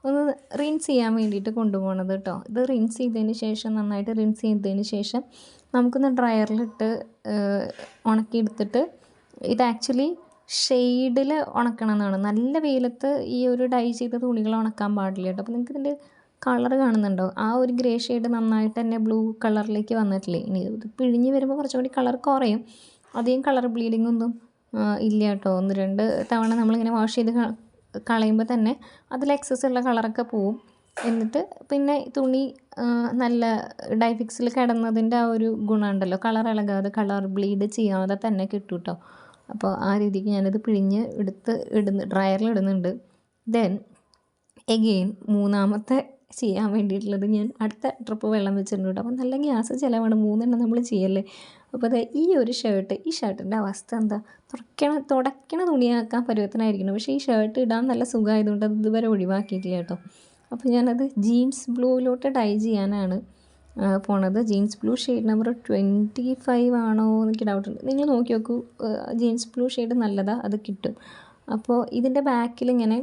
ഒന്ന് റിൻസ് ചെയ്യാൻ വേണ്ടിയിട്ട് കൊണ്ടുപോകണത് കേട്ടോ. ഇത് റിൻസ് ചെയ്തതിന് ശേഷം നന്നായിട്ട് റിൻസ് ചെയ്തതിന് ശേഷം നമുക്കൊന്ന് ഡ്രയറിലിട്ട് ഉണക്കിയെടുത്തിട്ട്, ഇത് ആക്ച്വലി ഷെയ്ഡിൽ ഉണക്കണം എന്നാണ്. നല്ല വെയിലത്ത് ഈ ഒരു ഡൈ ചെയ്ത തുണികൾ ഉണക്കാൻ പാടില്ല കേട്ടോ. അപ്പോൾ നിങ്ങൾക്ക് ഇതിൻ്റെ കളർ കാണുന്നുണ്ടോ? ആ ഒരു ഗ്രേ ഷെയ്ഡ് നന്നായിട്ട് തന്നെ ബ്ലൂ കളറിലേക്ക് വന്നിട്ടില്ലേ. ഇനി ഇത് പിഴിഞ്ഞ് വരുമ്പോൾ കുറച്ചും കൂടി കളർ കുറയും. അധികം കളർ ബ്ലീഡിംഗ് ഒന്നും ഇല്ല കേട്ടോ. 1-2 തവണ നമ്മളിങ്ങനെ വാഷ് ചെയ്ത് കളയുമ്പോൾ തന്നെ അതിൽ എക്സസ് ഉള്ള കളറൊക്കെ പോവും. എന്നിട്ട് പിന്നെ തുണി നല്ല ഡൈ ഫിക്സിൽ കിടന്നതിൻ്റെ ആ ഒരു ഗുണമുണ്ടല്ലോ, കളർ ഇളകാതെ കളർ ബ്ലീഡ് ചെയ്യാതെ തന്നെ കിട്ടും കേട്ടോ. അപ്പോൾ ആ രീതിക്ക് ഞാനിത് പിഴിഞ്ഞ് ഡ്രയറിൽ ഇടുന്നുണ്ട്. ദെൻ എഗെയിൻ മൂന്നാമത്തെ ചെയ്യാൻ വേണ്ടിയിട്ടുള്ളത് ഞാൻ അടുത്ത ട്രിപ്പ് വെള്ളം വെച്ചിട്ടുണ്ട് കേട്ടോ. അപ്പോൾ നല്ല ഗ്യാസ് ചിലവാണ്, 3 എണ്ണം നമ്മൾ ചെയ്യല്ലേ. അപ്പോൾ അത് ഈ ഒരു ഈ ഷർട്ടിൻ്റെ അവസ്ഥ എന്താ, തുടയ്ക്കണ തുണിയാക്കാൻ പരുവത്തിനായിരിക്കണം. പക്ഷേ ഈ ഷർട്ട് ഇടാൻ നല്ല സുഖമായതുകൊണ്ട് അത് ഇതുവരെ ഒഴിവാക്കിയിട്ടില്ല കേട്ടോ. അപ്പോൾ ഞാനത് ജീൻസ് ബ്ലൂയിലോട്ട് ഡൈ ചെയ്യാനാണ് പോണത്. ജീൻസ് ബ്ലൂ ഷെയ്ഡ് നമ്പർ 25 ആണോ എനിക്ക് ഡൗട്ടുണ്ട്. നിങ്ങൾ നോക്കി നോക്കൂ, ജീൻസ് ബ്ലൂ ഷെയ്ഡ് നല്ലതാണ്, അത് കിട്ടും. അപ്പോൾ ഇതിൻ്റെ ബാക്കിലിങ്ങനെ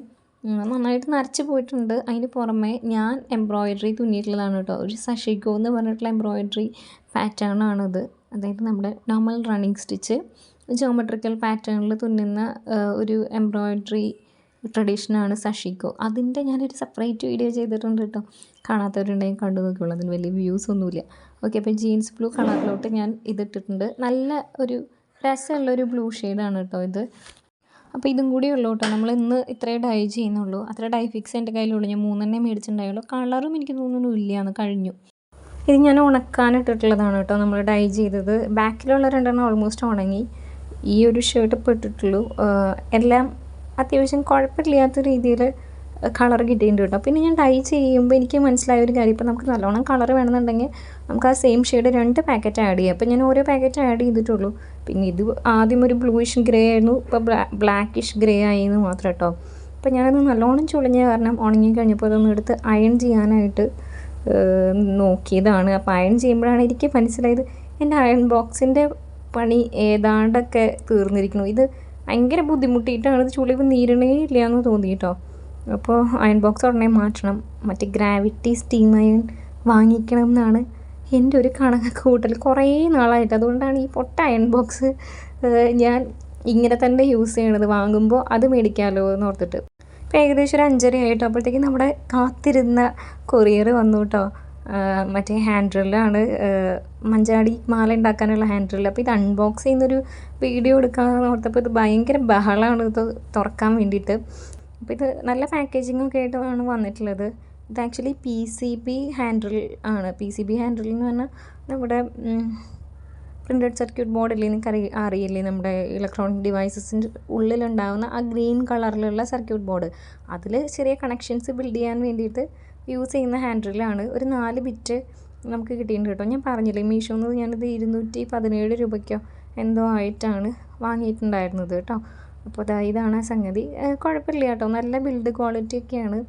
നന്നായിട്ട് നരച്ച് പോയിട്ടുണ്ട്. അതിന് പുറമെ ഞാൻ എംബ്രോയിഡറി തുന്നിയിട്ടുള്ളതാണ് കേട്ടോ. ഒരു സഷിക്കോ എന്ന് പറഞ്ഞിട്ടുള്ള എംബ്രോയിഡറി പാറ്റേൺ ആണിത്. അതായത് നമ്മുടെ നോർമൽ റണ്ണിങ് സ്റ്റിച്ച് ജോമെട്രിക്കൽ പാറ്റേണിൽ തുന്നുന്ന ഒരു എംബ്രോയിഡറി ട്രഡീഷനാണ് സഷിക്കോ. അതിൻ്റെ ഞാനൊരു സെപ്പറേറ്റ് വീഡിയോ ചെയ്തിട്ടുണ്ട് കേട്ടോ. കാണാത്തവരുണ്ടെങ്കിൽ കണ്ടു നോക്കിയുള്ളൂ, അതിന് വലിയ വ്യൂസ് ഒന്നുമില്ല. ഓക്കെ, അപ്പോൾ ജീൻസ് ബ്ലൂ കളറിലോട്ട് ഞാൻ ഇതിട്ടിട്ടുണ്ട്. നല്ല ഒരു രസമുള്ളൊരു ബ്ലൂ ഷെയ്ഡാണ് കേട്ടോ ഇത്. അപ്പോൾ ഇതും കൂടി ഉള്ളൂ കേട്ടോ. നമ്മൾ ഇന്ന് ഇത്രേ ഡൈ ചെയ്യുന്നുള്ളൂ. അത്ര ഡൈ ഫിക്സ് എൻ്റെ കയ്യിലുള്ളൂ. ഞാൻ 3 എണ്ണേ മേടിച്ചിട്ടുണ്ടായുള്ളൂ. കളറും എനിക്ക് തോന്നുന്നു ഇല്ലയെന്ന് കഴിഞ്ഞു. ഇത് ഞാൻ ഉണക്കാനിട്ടിട്ടുള്ളതാണ് കേട്ടോ. നമ്മൾ ഡൈ ചെയ്തത് ബാക്കിലുള്ള 2 എണ്ണം ഓൾമോസ്റ്റ് ഉണങ്ങി. ഈ ഒരു ഷർട്ട് ഇപ്പോൾ ഇട്ടിട്ടുള്ളൂ. എല്ലാം അത്യാവശ്യം കുഴപ്പമില്ലാത്ത രീതിയിൽ കളർ കിട്ടിയിട്ടുണ്ട് കേട്ടോ. പിന്നെ ഞാൻ ഡൈ ചെയ്യുമ്പോൾ എനിക്ക് മനസ്സിലായ ഒരു കാര്യം, ഇപ്പോൾ നമുക്ക് നല്ലോണം കളർ വേണമെന്നുണ്ടെങ്കിൽ നമുക്ക് ആ സെയിം ഷെയ്ഡ് 2 പാക്കറ്റ് ആഡ് ചെയ്യാം. അപ്പോൾ ഞാൻ ഓരോ പാക്കറ്റ് ആഡ് ചെയ്തിട്ടുള്ളൂ. പിന്നെ ഇത് ആദ്യം ഒരു ബ്ലൂയിഷ് ഗ്രേ ആയിരുന്നു, ഇപ്പോൾ ബ്ലാക്കിഷ് ഗ്രേ ആയിരുന്നു മാത്രം കേട്ടോ. അപ്പോൾ ഞാനത് നല്ലോണം ചുളിഞ്ഞ കാരണം ഉണങ്ങി കഴിഞ്ഞപ്പോൾ അതൊന്ന് എടുത്ത് അയൺ ചെയ്യാനായിട്ട് നോക്കിയതാണ്. അപ്പോൾ അയൺ ചെയ്യുമ്പോഴാണ് എനിക്ക് മനസ്സിലായത് എൻ്റെ അയൺ ബോക്സിൻ്റെ പണി ഏതാണ്ടൊക്കെ തീർന്നിരിക്കുന്നു. ഇത് ഭയങ്കര ബുദ്ധിമുട്ടിയിട്ടാണ് ഇത് ചുളിവ് നീരണേ ഇല്ല എന്ന് തോന്നി കേട്ടോ. അപ്പോൾ അയൺ ബോക്സ് ഉടനെ മാറ്റണം. മറ്റേ ഗ്രാവിറ്റി സ്റ്റീം അയൺ വാങ്ങിക്കണം എന്നാണ് എൻ്റെ ഒരു കണക്ക് കുറേ നാളായിട്ട്. അതുകൊണ്ടാണ് ഈ പൊട്ട അയൺ ബോക്സ് ഞാൻ ഇങ്ങനെ തന്നെ യൂസ് ചെയ്യണത്. വാങ്ങുമ്പോൾ അത് മേടിക്കാമല്ലോ എന്ന് ഓർത്തിട്ട്. ഇപ്പോൾ ഏകദേശം ഒരു 5:30 ആയിട്ടോ. അപ്പോഴത്തേക്കും നമ്മുടെ കാത്തിരുന്ന കൊറിയർ വന്നു കേട്ടോ. മറ്റേ ഹാൻഡ് ഡ്രില്ലാണ്, മഞ്ചാടി മാല ഉണ്ടാക്കാനുള്ള ഹാൻഡ് ഡ്രില്ല്. അപ്പോൾ ഇത് അൺബോക്സ് ചെയ്യുന്നൊരു വീഡിയോ എടുക്കാമെന്ന് ഓർത്തപ്പോൾ ഇത് ഭയങ്കര ബഹളമാണ് ഇത് തുറക്കാൻ വേണ്ടിയിട്ട്. അപ്പോൾ ഇത് നല്ല പാക്കേജിങ്ങൊക്കെ ആയിട്ടാണ് വന്നിട്ടുള്ളത്. ഇത് ആക്ച്വലി PCB ഹാൻഡിൽ ആണ്. PCB ഹാൻഡിൽ എന്ന് പറഞ്ഞാൽ നമ്മുടെ പ്രിൻറ്റഡ് സർക്യൂട്ട് ബോർഡില്ലേ, നിങ്ങൾക്ക് അറിയില്ലേ, നമ്മുടെ ഇലക്ട്രോണിക് ഡിവൈസസിൻ്റെ ഉള്ളിലുണ്ടാകുന്ന ആ ഗ്രീൻ കളറിലുള്ള സർക്യൂട്ട് ബോർഡ്, അതിൽ ചെറിയ കണക്ഷൻസ് ബിൽഡ് ചെയ്യാൻ വേണ്ടിയിട്ട് യൂസ് ചെയ്യുന്ന ഹാൻഡിലാണ്. ഒരു 4 ബിറ്റ് നമുക്ക് കിട്ടിയിട്ടുണ്ട് കേട്ടോ. ഞാൻ പറഞ്ഞില്ലേ മീഷോന്ന് ഞാനിത് 217 രൂപയ്ക്കോ എന്തോ ആയിട്ടാണ് വാങ്ങിയിട്ടുണ്ടായിരുന്നത് കേട്ടോ. അപ്പോൾ ഇതാണ് സംഗതി. കുഴപ്പമില്ല കേട്ടോ, നല്ല ബിൽഡ് ക്വാളിറ്റി ഒക്കെയാണ്.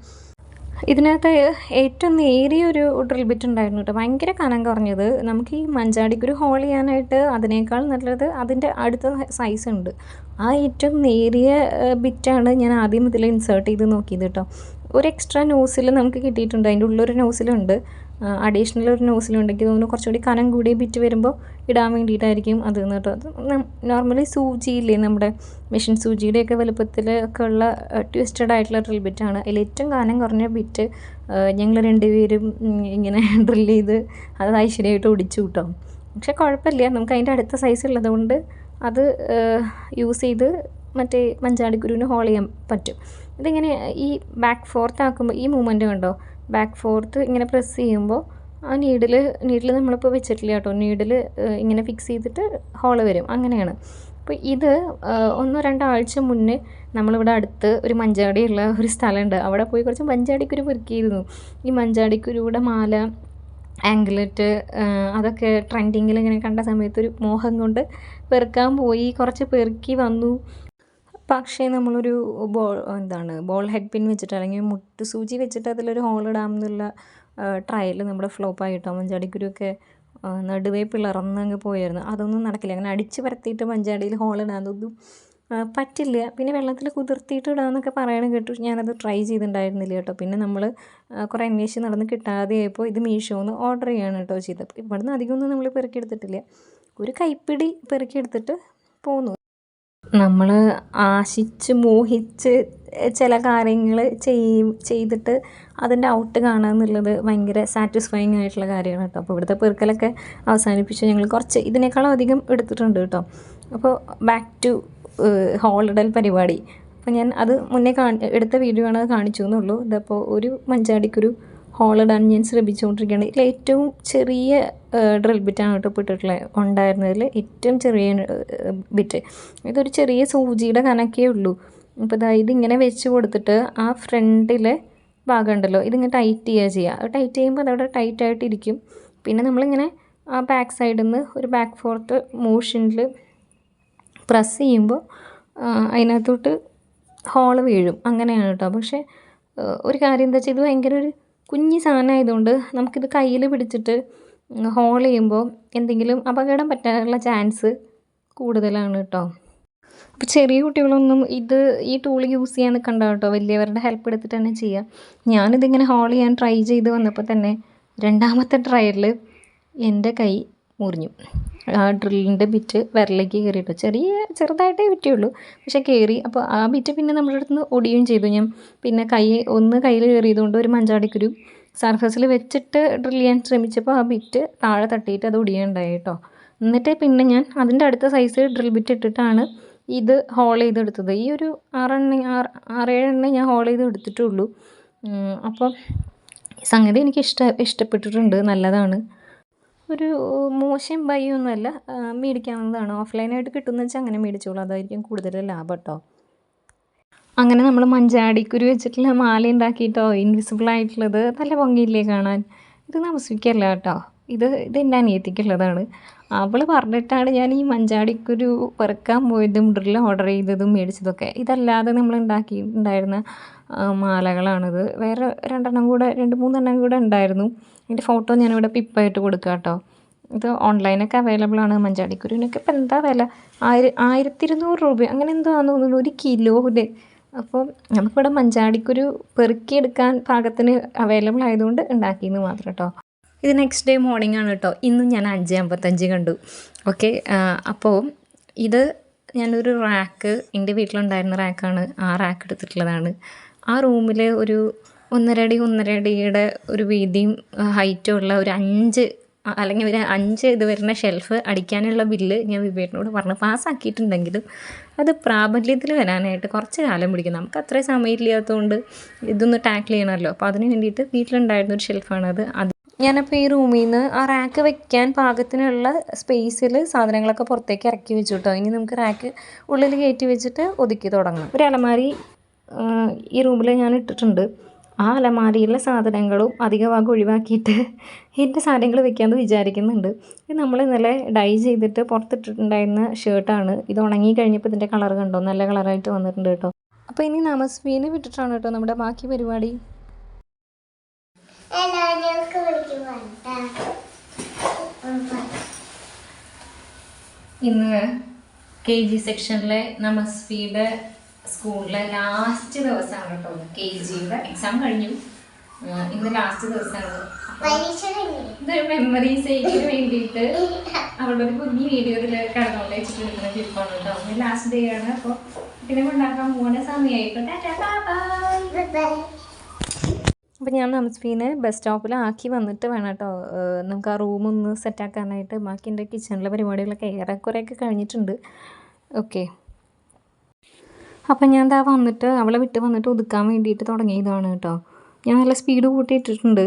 ഇതിനകത്ത് ഏറ്റവും നേരിയൊരു ഡ്രിൽ ബിറ്റ് ഉണ്ടായിരുന്നു കേട്ടോ, ഭയങ്കര കനം കുറഞ്ഞത്. നമുക്ക് ഈ മഞ്ചാടിക്കൊരു ഹോൾ ചെയ്യാനായിട്ട് അതിനേക്കാൾ നല്ലത് അതിൻ്റെ അടുത്ത സൈസ് ഉണ്ട്. ആ ഏറ്റവും നേരിയ ബിറ്റാണ് ഞാൻ ആദ്യം ഇതിൽ ഇൻസേർട്ട് ചെയ്ത് നോക്കിയത് കേട്ടോ. ഒരു എക്സ്ട്രാ നോസിൽ നമുക്ക് കിട്ടിയിട്ടുണ്ട്, അതിൻ്റെ ഉള്ളൊരു നോസിലുണ്ട്. അഡീഷണൽ ഒരു നോസിലുണ്ടെങ്കിൽ തോന്നുന്നു കുറച്ചുകൂടി കനം കൂടിയ ബിറ്റ് വരുമ്പോൾ ഇടാൻ വേണ്ടിയിട്ടായിരിക്കും അത് കേട്ടോ. നോർമലി സൂചിയില്ലേ, നമ്മുടെ മെഷീൻ സൂചിയുടെയൊക്കെ വലുപ്പത്തിലൊക്കെ ഉള്ള ട്വിസ്റ്റഡ് ആയിട്ടുള്ള ഡ്രിൽ ബിറ്റാണ്. അതിൽ ഏറ്റവും കനം കുറഞ്ഞ ബിറ്റ് ഞങ്ങൾ 2 പേരും ഇങ്ങനെ ഡ്രിൽ ചെയ്ത് അത് ഐശ്വര്യമായിട്ട് ഒടിച്ചു കിട്ടോ. പക്ഷെ കുഴപ്പമില്ല, നമുക്ക് അതിൻ്റെ അടുത്ത സൈസ് ഉള്ളതുകൊണ്ട് അത് യൂസ് ചെയ്ത് മറ്റേ മഞ്ചാടിക്കുരുവിന് ഹോൾ ചെയ്യാൻ പറ്റും. ഇതിങ്ങനെ ഈ ബാക്ക് ഫോർത്ത് ആക്കുമ്പോൾ ഈ മൂവ്മെൻറ്റ് കണ്ടോ, ബാക്ക് ഫോർത്ത് ഇങ്ങനെ പ്രസ് ചെയ്യുമ്പോൾ ആ നീഡിൽ നമ്മളിപ്പോൾ വെച്ചിട്ടില്ല കേട്ടോ, നീഡിൽ ഇങ്ങനെ ഫിക്സ് ചെയ്തിട്ട് ഹോള് വരും, അങ്ങനെയാണ്. അപ്പോൾ ഇത് 1-2 ആഴ്ച മുന്നേ നമ്മളിവിടെ അടുത്ത് ഒരു മഞ്ചാടിയുള്ള ഒരു സ്ഥലമുണ്ട്, അവിടെ പോയി കുറച്ച് മഞ്ചാടിക്കുരു പെറുക്കിയിരുന്നു. ഈ മഞ്ചാടിക്കുരുവിടെ മാല, ആംഗ്ലറ്റ് അതൊക്കെ ട്രെൻഡിങ്ങിൽ ഇങ്ങനെ കണ്ട സമയത്ത് ഒരു മോഹം കൊണ്ട് പെറുക്കാൻ പോയി, കുറച്ച് പെറുക്കി വന്നു. പക്ഷേ നമ്മളൊരു ബോൾ ഹെഡ് പിൻ വെച്ചിട്ട് അല്ലെങ്കിൽ മുട്ട് സൂചി വെച്ചിട്ട് അതിലൊരു ഹോൾ ഇടാമെന്നുള്ള ട്രയൽ നമ്മുടെ ഫ്ലോപ്പായിട്ടോ. മഞ്ചാടിക്കുരുവൊക്കെ നടുവേ പിളർന്നങ്ങ് പോയായിരുന്നു. അതൊന്നും നടക്കില്ല. അങ്ങനെ അടിച്ച് പരത്തിയിട്ട് മഞ്ചാടിയിൽ ഹോൾ ഇടാനൊന്നും പറ്റില്ല. പിന്നെ വെള്ളത്തിൽ കുതിർത്തിയിട്ട് ഇടാമെന്നൊക്കെ പറയണം കേട്ടു. ഞാനത് ട്രൈ ചെയ്തിട്ടുണ്ടായിരുന്നില്ല കേട്ടോ. പിന്നെ നമ്മൾ കുറേ അന്വേഷിച്ച് നടന്ന് കിട്ടാതെയായപ്പോൾ ഇത് മീഷോന്ന് ഓർഡർ ചെയ്യാണ് കേട്ടോ ചെയ്തത്. അപ്പോൾ ഇവിടുന്ന് അധികമൊന്നും നമ്മൾ പെറുക്കിയെടുത്തിട്ടില്ല, ഒരു കൈപ്പിടി പെറുക്കിയെടുത്തിട്ട് പോന്നു. നമ്മൾ ആശിച്ച് മോഹിച്ച് ചില കാര്യങ്ങൾ ചെയ്തിട്ട് അതിൻ്റെ ഔട്ട് കാണുക എന്നുള്ളത് ഭയങ്കര സാറ്റിസ്ഫൈങ് ആയിട്ടുള്ള കാര്യമാണ് കേട്ടോ. അപ്പോൾ ഇവിടുത്തെ പെറുക്കലൊക്കെ അവസാനിപ്പിച്ച് ഞങ്ങൾ കുറച്ച് ഇതിനേക്കാളും അധികം എടുത്തിട്ടുണ്ട് കേട്ടോ. അപ്പോൾ ബാക്ക് ടു ഹോളിഡൽ പരിപാടി. അപ്പോൾ ഞാൻ അത് മുന്നേ എടുത്ത വീഡിയോ ആണ്, അത് കാണിച്ചു എന്നുള്ളൂ. ഇതപ്പോൾ ഒരു മഞ്ചാടിക്കൊരു ഹോളിടാൻ ഞാൻ ശ്രമിച്ചുകൊണ്ടിരിക്കുകയാണ്. ഇതിൽ ഏറ്റവും ചെറിയ ഡ്രിൽ ബിറ്റാണ് കേട്ടോ ഇട്ടിട്ടുള്ളത്, ഉണ്ടായിരുന്നതിൽ ഏറ്റവും ചെറിയ ബിറ്റ്. ഇതൊരു ചെറിയ സൂചിയുടെ കനക്കേ ഉള്ളൂ. അപ്പോൾ ഇതിങ്ങനെ വെച്ച് കൊടുത്തിട്ട് ആ ഫ്രണ്ടിലെ ഭാഗം ഉണ്ടല്ലോ, ഇതിങ്ങനെ ടൈറ്റ് ചെയ്യുക. ടൈറ്റ് ചെയ്യുമ്പോൾ അതവിടെ ടൈറ്റായിട്ടിരിക്കും. പിന്നെ നമ്മളിങ്ങനെ ആ ബാക്ക് സൈഡിൽ നിന്ന് ഒരു ബാക്ക് ഫോർത്ത് മോഷനിൽ പ്രസ് ചെയ്യുമ്പോൾ അതിനകത്തോട്ട് ഹോള് വീഴും, അങ്ങനെയാണ് കേട്ടോ. പക്ഷേ ഒരു കാര്യം എന്താ വെച്ചാൽ ഇത് ഭയങ്കര ഒരു കുഞ്ഞി സാധനമായതുകൊണ്ട് നമുക്കിത് കയ്യിൽ പിടിച്ചിട്ട് ഹോൾ ചെയ്യുമ്പോൾ എന്തെങ്കിലും അപകടം പറ്റാനുള്ള ചാൻസ് കൂടുതലാണ് കേട്ടോ. അപ്പോൾ ചെറിയ കുട്ടികളൊന്നും ഈ ടൂൾ യൂസ് ചെയ്യാൻ നിൽക്കണ്ട കേട്ടോ, വലിയവരുടെ ഹെൽപ്പ് എടുത്തിട്ട് തന്നെ ചെയ്യുക. ഞാനിതിങ്ങനെ ഹോൾ ചെയ്യാൻ ട്രൈ ചെയ്ത് വന്നപ്പോൾ തന്നെ 2ാമത്തെ ട്രയലിൽ എൻ്റെ കൈ മുറിഞ്ഞു. ആ ഡ്രില്ലിൻ്റെ ബിറ്റ് വിരലേക്ക് കയറിയിട്ടോ, ചെറുതായിട്ടേ പറ്റുള്ളൂ, പക്ഷേ കയറി. അപ്പോൾ ആ ബിറ്റ് പിന്നെ നമ്മുടെ അടുത്ത് നിന്ന് ഒടിയുകയും ചെയ്തു. ഞാൻ പിന്നെ കയ്യിൽ കയറിയതുകൊണ്ട് ഒരു മഞ്ചാടിക്കുരു സർഫസിൽ വെച്ചിട്ട് ഡ്രിൽ ചെയ്യാൻ ശ്രമിച്ചപ്പോൾ ആ ബിറ്റ് താഴെ തട്ടിയിട്ട് അത് ഒടിയുണ്ടായി കേട്ടോ. എന്നിട്ട് പിന്നെ ഞാൻ അതിൻ്റെ അടുത്ത സൈസ് ഡ്രിൽ ബിറ്റ് ഇട്ടിട്ടാണ് ഇത് ഹോൾ ചെയ്തെടുത്തത്. ഈ ഒരു 6-7 ഞാൻ ഹോൾ ചെയ്ത് എടുത്തിട്ടുള്ളൂ. അപ്പോൾ സംഗതി എനിക്ക് ഇഷ്ടപ്പെട്ടിട്ടുണ്ട്, നല്ലതാണ്. ഒരു മോശം ബൈ ഒന്നുമല്ല, മേടിക്കാവുന്നതാണ്. ഓഫ്ലൈനായിട്ട് കിട്ടുമെന്ന് വെച്ചാൽ അങ്ങനെ മേടിച്ചോളൂ, അതായിരിക്കും കൂടുതൽ ലാഭം കേട്ടോ. അങ്ങനെ നമ്മൾ മഞ്ചാടിക്കുരു വെച്ചിട്ടുള്ള മാല ഉണ്ടാക്കിയിട്ടോ, ഇൻവിസിബിൾ ആയിട്ടുള്ളത്, നല്ല ഭംഗിയില്ലേ കാണാൻ. ഇത് നമസ്വിക്കല്ല കേട്ടോ, ഇത് എൻ്റെ അനിയത്തിക്കുള്ളതാണ്. അവൾ പറഞ്ഞിട്ടാണ് ഞാൻ ഈ മഞ്ചാടിക്കുരു പെറുക്കാൻ പോയതും ഡ്രിൽ ഓർഡർ ചെയ്തതും മേടിച്ചതൊക്കെ. ഇതല്ലാതെ നമ്മൾ ഉണ്ടാക്കിയിട്ടുണ്ടായിരുന്ന മാലകളാണിത്. വേറെ 2-3 എണ്ണം കൂടെ ഉണ്ടായിരുന്നു. അതിൻ്റെ ഫോട്ടോ ഞാനിവിടെ പിപ്പായിട്ട് കൊടുക്കാം കേട്ടോ. ഇത് ഓൺലൈനൊക്കെ അവൈലബിൾ ആണ്. മഞ്ചാടിക്കുരുവിനൊക്കെ ഇപ്പം എന്താ വില, 1200 രൂപ അങ്ങനെ എന്തോ ആണെന്ന് തോന്നുന്നു ഒരു കിലോയിൽ. അപ്പോൾ നമുക്കിവിടെ മഞ്ചാടിക്കുരു പെറുക്കിയെടുക്കാൻ പാകത്തിന് അവൈലബിൾ ആയതുകൊണ്ട് ഉണ്ടാക്കിയെന്ന് മാത്രം കേട്ടോ. ഇത് നെക്സ്റ്റ് ഡേ മോർണിംഗ് ആണ് കേട്ടോ. ഇന്നും ഞാൻ 5:55 കണ്ടു. ഓക്കെ, അപ്പോൾ ഇത് ഞാനൊരു റാക്ക്, എൻ്റെ വീട്ടിലുണ്ടായിരുന്ന റാക്കാണ്, ആ റാക്ക് എടുത്തിട്ടുള്ളതാണ്. ആ റൂമിൽ ഒരു 1.5 അടിയുടെ ഒരു വീതിയും ഹൈറ്റും ഉള്ള ഒരു 5 അല്ലെങ്കിൽ ഒരു 5 ഇത് വരുന്ന ഷെൽഫ് അടിക്കാനുള്ള ബില്ല് ഞാൻ വിവേകിനോട് പറഞ്ഞ് പാസ്സാക്കിയിട്ടുണ്ടെങ്കിലും അത് പ്രാബല്യത്തിൽ വരാനായിട്ട് കുറച്ച് കാലം പിടിക്കും. നമുക്ക് അത്രയും സമയമില്ലാത്തതുകൊണ്ട് ഇതൊന്ന് ടാക്കിൾ ചെയ്യണമല്ലോ. അപ്പോൾ അതിന് വേണ്ടിയിട്ട് വീട്ടിലുണ്ടായിരുന്നൊരു ഷെൽഫാണത്. ഞാനപ്പോൾ ഈ റൂമിൽ നിന്ന് ആ റാക്ക് വെക്കാൻ പാകത്തിനുള്ള സ്പേസിൽ സാധനങ്ങളൊക്കെ പുറത്തേക്ക് ഇറക്കി വെച്ചു കേട്ടോ. ഇനി നമുക്ക് റാക്ക് ഉള്ളിൽ കയറ്റി വെച്ചിട്ട് ഒതുക്കി തുടങ്ങാം. ഒരു അലമാരി ഈ റൂമിൽ ഞാൻ ഇട്ടിട്ടുണ്ട്. ആ അലമാരിയിലെ സാധനങ്ങളും അധിക ഭാഗം ഒഴിവാക്കിയിട്ട് എൻ്റെ സാധനങ്ങൾ വെക്കാമെന്ന് വിചാരിക്കുന്നുണ്ട്. ഇത് നമ്മൾ ഇന്നലെ ഡൈ ചെയ്തിട്ട് പുറത്തിട്ടിട്ടുണ്ടായിരുന്ന ഷർട്ടാണ്. ഇത് ഉണങ്ങി കഴിഞ്ഞപ്പോൾ ഇതിൻ്റെ കളർ കണ്ടോ, നല്ല കളറായിട്ട് വന്നിട്ടുണ്ട് കേട്ടോ. അപ്പോൾ ഇനി നമസ്വീനെ വിട്ടിട്ടാണ് കേട്ടോ നമ്മുടെ ബാക്കി പരിപാടി. ഇന്ന് KG സെക്ഷനിലെ നമസ്വിയുടെ സ്കൂളിലെ ലാസ്റ്റ് ദിവസമാണ് കേട്ടോ. KGയുടെ എക്സാം കഴിഞ്ഞു, ഇന്ന് ലാസ്റ്റ് ദിവസമാണ്. ഇതൊരു മെമ്മറി സേക്കിന് വേണ്ടിയിട്ട് അവളുടെ ഒരു കുഞ്ഞി വീഡിയോയിൽ കിടന്നുകൊണ്ട് വെച്ചിട്ടെടുക്കുന്ന ക്ലിപ്പാണ് കേട്ടോ. ലാസ്റ്റ് ഡേ ആണ്. അപ്പോൾ പിന്നെ കൊണ്ടാക്കാൻ പോകുന്ന സമയമായിക്കോട്ടെ. അപ്പോൾ ഞാൻ നമസ്വീനെ ബസ് സ്റ്റോപ്പിൽ ആക്കി വന്നിട്ട് വേണം കേട്ടോ നമുക്ക് ആ റൂമൊന്ന് സെറ്റാക്കാനായിട്ട്. ബാക്കി എൻ്റെ കിച്ചണിലെ പരിപാടികളൊക്കെ ഏറെക്കുറെയൊക്കെ കഴിഞ്ഞിട്ടുണ്ട്. ഓക്കെ, അപ്പം ഞാൻ എന്താ വന്നിട്ട് അവളെ വിട്ട് വന്നിട്ട് ഒതുക്കാൻ വേണ്ടിയിട്ട് തുടങ്ങിയതാണ് കേട്ടോ. ഞാൻ നല്ല സ്പീഡ് കൂട്ടിയിട്ടിട്ടുണ്ട്,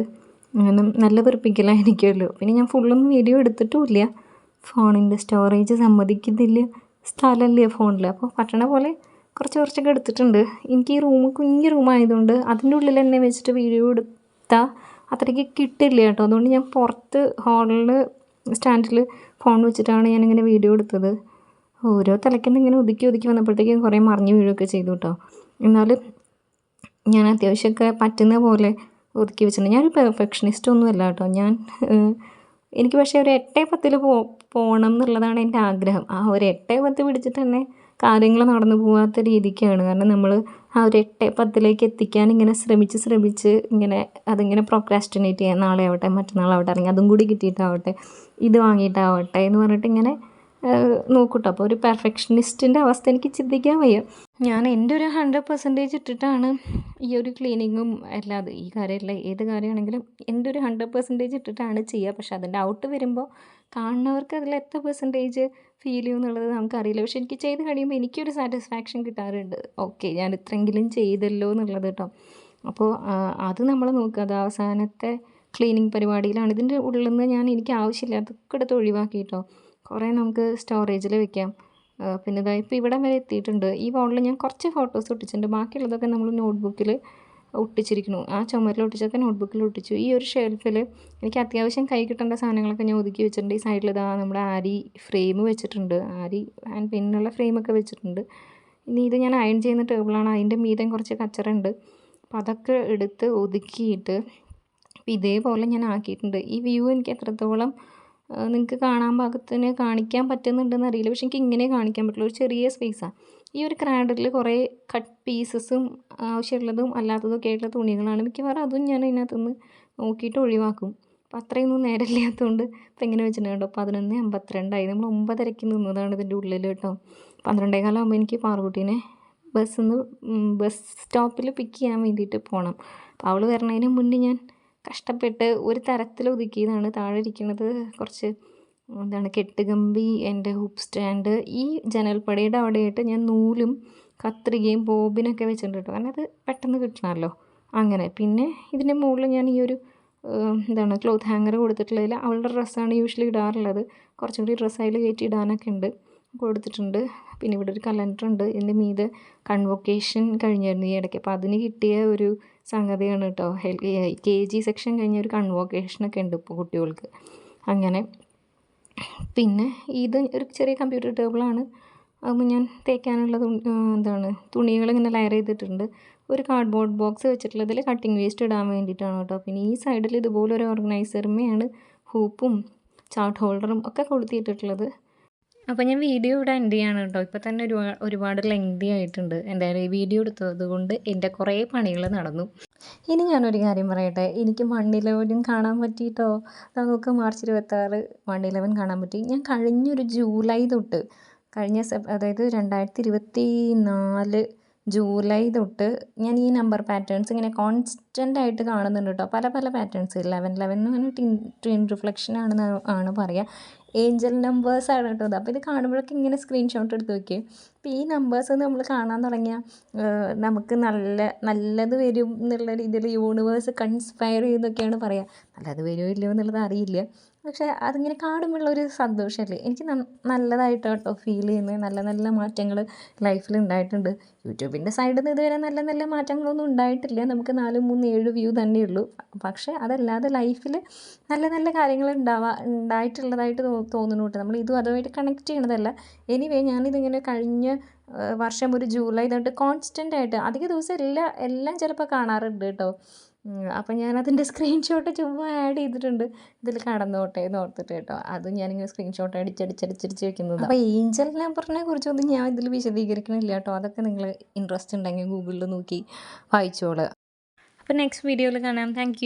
അങ്ങനെ നല്ല വെറുപ്പിക്കലായിരിക്കുമല്ലോ. പിന്നെ ഞാൻ ഫുള്ളൊന്നും വീഡിയോ എടുത്തിട്ടുമില്ല, ഫോണിൻ്റെ സ്റ്റോറേജ് സമ്മതിക്കുന്നില്ല, സ്ഥലമല്ലേ ഫോണിൽ. അപ്പോൾ പറ്റണ പോലെ കുറച്ചൊക്കെ എടുത്തിട്ടുണ്ട്. എനിക്ക് ഈ റൂം കുഞ്ഞു റൂമായതുകൊണ്ട് അതിൻ്റെ ഉള്ളിൽ തന്നെ വെച്ചിട്ട് വീഡിയോ എടുത്താൽ അത്രയ്ക്ക് കിട്ടില്ല കേട്ടോ. അതുകൊണ്ട് ഞാൻ പുറത്ത് ഹാളിൽ സ്റ്റാൻഡിൽ ഫോൺ വെച്ചിട്ടാണ് ഞാനിങ്ങനെ വീഡിയോ എടുത്തത്. ഓരോ തലയ്ക്കുന്ന ഇങ്ങനെ ഒതുക്കി വന്നപ്പോഴത്തേക്കും കുറേ മറിഞ്ഞ് വീഴുകയൊക്കെ ചെയ്തു കേട്ടോ. എന്നാലും ഞാൻ അത്യാവശ്യമൊക്കെ പറ്റുന്ന പോലെ ഒതുക്കി വെച്ചിട്ടുണ്ട്. ഞാനൊരു പെർഫെക്ഷനിസ്റ്റ് ഒന്നുമല്ല കേട്ടോ. എനിക്ക് പക്ഷേ ഒരു 8-10 പോകണം എന്നുള്ളതാണ് എൻ്റെ ആഗ്രഹം. ആ ഒരു 8-10 പിടിച്ചിട്ട് തന്നെ കാര്യങ്ങൾ നടന്നു പോകാത്ത രീതിക്കാണ്. കാരണം നമ്മൾ ആ ഒരു 8-10 എത്തിക്കാൻ ഇങ്ങനെ ശ്രമിച്ച് ഇങ്ങനെ അതിങ്ങനെ പ്രോക്രാസ്റ്റിനേറ്റ് ചെയ്യാൻ, നാളെ ആവട്ടെ മറ്റന്നാളാവട്ടെ, അല്ലെങ്കിൽ അതും കൂടി കിട്ടിയിട്ടാവട്ടെ, ഇത് വാങ്ങിയിട്ടാവട്ടെ എന്ന് പറഞ്ഞിട്ട് ഇങ്ങനെ നോക്കൂട്ടോ. അപ്പോൾ ഒരു പെർഫെക്ഷനിസ്റ്റിൻ്റെ അവസ്ഥ എനിക്ക് ചിന്തിക്കാൻ വയ്യ. ഞാൻ എൻ്റെ ഒരു 100% ഇട്ടിട്ടാണ് ഈ ഒരു ക്ലീനിങ്ങും അല്ലാതെ ഈ കാര്യമല്ല ഏത് കാര്യമാണെങ്കിലും എൻ്റെ ഒരു 100% ഇട്ടിട്ടാണ് ചെയ്യുക. പക്ഷെ അതിൻ്റെ ഔട്ട് വരുമ്പോൾ കാണുന്നവർക്ക് അതിൽ എത്ര പെർസെൻറ്റേജ് ഫീൽ ചെയ്യും എന്നുള്ളത് നമുക്കറിയില്ല. പക്ഷെ എനിക്ക് ചെയ്ത് കഴിയുമ്പോൾ എനിക്കൊരു സാറ്റിസ്ഫാക്ഷൻ കിട്ടാറുണ്ട്. ഓക്കെ, ഞാൻ ഇത്രയെങ്കിലും ചെയ്തല്ലോ എന്നുള്ളത് കേട്ടോ. അപ്പോൾ അത് നമ്മൾ നോക്കുക. അത് അവസാനത്തെ ക്ലീനിങ് പരിപാടിയിലാണ്. ഇതിൻ്റെ ഉള്ളിൽ നിന്ന് എനിക്ക് ആവശ്യമില്ലാത്തൊക്കെ എടുത്ത് ഒഴിവാക്കി കേട്ടോ. കുറേ നമുക്ക് സ്റ്റോറേജിൽ വെക്കാം. പിന്നെ ഇതാ ഇപ്പോൾ ഇവിടെ വരെ എത്തിയിട്ടുണ്ട്. ഈ വോളിൽ ഞാൻ കുറച്ച് ഫോട്ടോസ് ഒട്ടിച്ചിട്ടുണ്ട്. ബാക്കിയുള്ളതൊക്കെ നമ്മൾ നോട്ട്ബുക്കിൽ ഒട്ടിച്ചിരിക്കുന്നു. ആ ചുമരിൽ ഒട്ടിച്ചൊക്കെ നോട്ട്ബുക്കിൽ ഒട്ടിച്ചു. ഈ ഒരു ഷെൽഫിൽ എനിക്ക് അത്യാവശ്യം കൈ കിട്ടേണ്ട സാധനങ്ങളൊക്കെ ഞാൻ ഒതുക്കി വെച്ചിട്ടുണ്ട്. ഈ സൈഡിൽ ഇതാ നമ്മുടെ ആരി ഫ്രെയിം വെച്ചിട്ടുണ്ട്, ആരി ആൻഡ് പിന്നുള്ള ഫ്രെയിമൊക്കെ വെച്ചിട്ടുണ്ട്. ഇനി ഇത് ഞാൻ അയൺ ചെയ്യുന്ന ടേബിളാണ്, അതിൻ്റെ മീതെ കുറച്ച് കച്ചറുണ്ട്. അപ്പോൾ അതൊക്കെ എടുത്ത് ഒതുക്കിയിട്ട് ഇതേപോലെ ഞാൻ ആക്കിയിട്ടുണ്ട്. ഈ വ്യൂ എനിക്ക് എത്രത്തോളം നിങ്ങൾക്ക് കാണാൻ പാകത്തിന് കാണിക്കാൻ പറ്റുന്നുണ്ടെന്ന് അറിയില്ല. പക്ഷെ എനിക്ക് ഇങ്ങനെ കാണിക്കാൻ പറ്റുള്ളൂ. ഒരു ചെറിയ സ്പേസാണ്. ഈ ഒരു ക്രാഡിൽ കുറേ കട്ട് പീസസും ആവശ്യമുള്ളതും അല്ലാത്തതൊക്കെ ആയിട്ടുള്ള തുണികളാണ്. മിക്കവാറും അതും ഞാൻ അതിനകത്തുനിന്ന് നോക്കിയിട്ട് ഒഴിവാക്കും. അപ്പോൾ അത്രയൊന്നും നേരമില്ലാത്തതുകൊണ്ട് ഇപ്പം എങ്ങനെ വെച്ചിട്ടുണ്ട് കേട്ടോ. 11:52 നമ്മൾ 9:30 നിന്നതാണ് ഇതിൻ്റെ ഉള്ളിൽ കേട്ടോ. 12:15 ആകുമ്പോൾ എനിക്ക് പാറുകുട്ടീനെ ബസ് സ്റ്റോപ്പിൽ പിക്ക് ചെയ്യാൻ വേണ്ടിയിട്ട് പോകണം. അപ്പോൾ അവൾ വരണതിന് മുന്നേ ഞാൻ കഷ്ടപ്പെട്ട് ഒരു തരത്തിൽ ഒതുക്കിയതാണ്. താഴെ ഇരിക്കുന്നത് കുറച്ച് കെട്ടുകമ്പി, എൻ്റെ ഹൂപ്പ് സ്റ്റാൻഡ്, ഈ ജനൽപ്പടിയുടെ അവിടെയായിട്ട് ഞാൻ നൂലും കത്രികയും ബോബിനൊക്കെ വെച്ചിട്ടുണ്ട് കേട്ടോ. കാരണം അത് പെട്ടെന്ന് കിട്ടണമല്ലോ. അങ്ങനെ പിന്നെ ഇതിൻ്റെ മുകളിൽ ഞാൻ ഈ ഒരു ക്ലോത്ത് ഹാങ്ങർ കൊടുത്തിട്ടുള്ളതിൽ അവളുടെ ഡ്രസ്സാണ് യൂഷ്വലി ഇടാറുള്ളത്. കുറച്ചും കൂടി ഡ്രസ്സ് അതിൽ കയറ്റി ഇടാനൊക്കെ കൊടുത്തിട്ടുണ്ട്. പിന്നെ ഇവിടെ ഒരു കലണ്ടർ ഉണ്ട്. ഇതിൻ്റെ മീതെ കൺവൊക്കേഷൻ കഴിഞ്ഞായിരുന്നു ഈ ഇടയ്ക്ക്. അപ്പോൾ അതിന് കിട്ടിയ ഒരു സംഗതിയാണ് കേട്ടോ. KG സെക്ഷൻ കഴിഞ്ഞ ഒരു കൺവൊക്കേഷനൊക്കെ ഉണ്ട് ഇപ്പോൾ കുട്ടികൾക്ക്. അങ്ങനെ പിന്നെ ഇത് ഒരു ചെറിയ കമ്പ്യൂട്ടർ ടേബിളാണ്. അപ്പോൾ ഞാൻ തേക്കാനുള്ള തുണികൾ ഇങ്ങനെ ലെയർ ചെയ്തിട്ടുണ്ട്. ഒരു കാർഡ്ബോർഡ് ബോക്സ് വെച്ചിട്ടുള്ളതിൽ കട്ടിങ് വേസ്റ്റ് ഇടാൻ വേണ്ടിയിട്ടാണ് കേട്ടോ. പിന്നെ ഈ സൈഡിൽ ഇതുപോലെ ഒരു ഓർഗനൈസർമയാണ് ഹൂപ്പും ചാർട്ട് ഹോൾഡറും ഒക്കെ കൊളുത്തിയിട്ടിട്ടുള്ളത്. അപ്പോൾ ഞാൻ വീഡിയോ ഇവിടെ എൻഡ് ചെയ്യാണ് കേട്ടോ. ഇപ്പോൾ തന്നെ ഒരുപാട് ലെങ്തി ആയിട്ടുണ്ട്. എന്തായാലും ഈ വീഡിയോ എടുത്തത് കൊണ്ട് എൻ്റെ കുറേ പണികൾ നടന്നു. ഇനി ഞാനൊരു കാര്യം പറയട്ടെ, എനിക്ക് 111 കാണാൻ പറ്റിയിട്ടോ. നമുക്ക് മാർച്ച് 26 111 കാണാൻ പറ്റി. ഞാൻ കഴിഞ്ഞൊരു ജൂലൈ തൊട്ട് അതായത് 2024 ജൂലൈ തൊട്ട് ഞാൻ ഈ നമ്പർ പാറ്റേൺസ് ഇങ്ങനെ കോൺസ്റ്റൻ്റ് ആയിട്ട് കാണുന്നുണ്ട് കേട്ടോ. പല പല പാറ്റേൺസ് 11 എന്ന് പറഞ്ഞാൽ ട്വിൻ റിഫ്ലക്ഷൻ ആണ് പറയുക. ഏഞ്ചൽ നമ്പേഴ്സാണ് കേട്ടോ ഇത്. അപ്പോൾ ഇത് കാണുമ്പോഴൊക്കെ ഇങ്ങനെ സ്ക്രീൻഷോട്ട് എടുത്ത് വയ്ക്കുക. അപ്പോൾ ഈ നമ്പേഴ്സ് നമ്മൾ കാണാൻ തുടങ്ങിയാൽ നമുക്ക് നല്ലത് വരും എന്നുള്ള രീതിയിൽ യൂണിവേഴ്സ് കൺസ്പയർ ചെയ്യുന്നൊക്കെയാണ് പറയുക. നല്ലത് വരുമോ ഇല്ലയോ എന്നുള്ളത് അറിയില്ല. പക്ഷേ അതിങ്ങനെ കാണുമ്പോഴുള്ളൊരു സന്തോഷമല്ലേ, എനിക്ക് നല്ലതായിട്ട് കേട്ടോ ഫീൽ ചെയ്യുന്നത്. നല്ല മാറ്റങ്ങൾ ലൈഫിൽ ഉണ്ടായിട്ടുണ്ട്. യൂട്യൂബിൻ്റെ സൈഡിൽ നിന്ന് ഇതുവരെ നല്ല മാറ്റങ്ങളൊന്നും ഉണ്ടായിട്ടില്ല. നമുക്ക് 4, 3, 7 വ്യൂ തന്നെയുള്ളൂ. പക്ഷേ അതല്ലാതെ ലൈഫിൽ നല്ല കാര്യങ്ങൾ ഉണ്ടായിട്ടുള്ളതായിട്ട് തോന്നുന്നു കേട്ടോ. നമ്മൾ ഇതും അതുമായിട്ട് കണക്ട് ചെയ്യണതല്ല. എനിവേ ഞാനിതിങ്ങനെ കഴിഞ്ഞ വർഷം ഒരു ജൂലൈ തൊട്ട് കോൺസ്റ്റൻ്റ് ആയിട്ട് അധിക ദിവസം എല്ലാം ചിലപ്പോൾ കാണാറുണ്ട് കേട്ടോ. അപ്പം ഞാനതിൻ്റെ സ്ക്രീൻഷോട്ട് ചുമ്മാ ആഡ് ചെയ്തിട്ടുണ്ട്, ഇതിൽ കടന്നോട്ടെ എന്ന് ഓർത്തിട്ട് കേട്ടോ. അത് ഞാനിങ്ങനെ സ്ക്രീൻഷോട്ട് അടിച്ചടിച്ച് വെക്കുന്നത്. അപ്പോൾ ഏഞ്ചൽ നമ്പറിനെ കുറിച്ചൊന്നും ഞാൻ ഇതിൽ വിശദീകരിക്കണില്ല കേട്ടോ. അതൊക്കെ നിങ്ങൾ ഇൻട്രസ്റ്റ് ഉണ്ടെങ്കിൽ ഗൂഗിളിൽ നോക്കി വായിച്ചോളൂ. അപ്പോൾ നെക്സ്റ്റ് വീഡിയോയിൽ കാണാം. താങ്ക്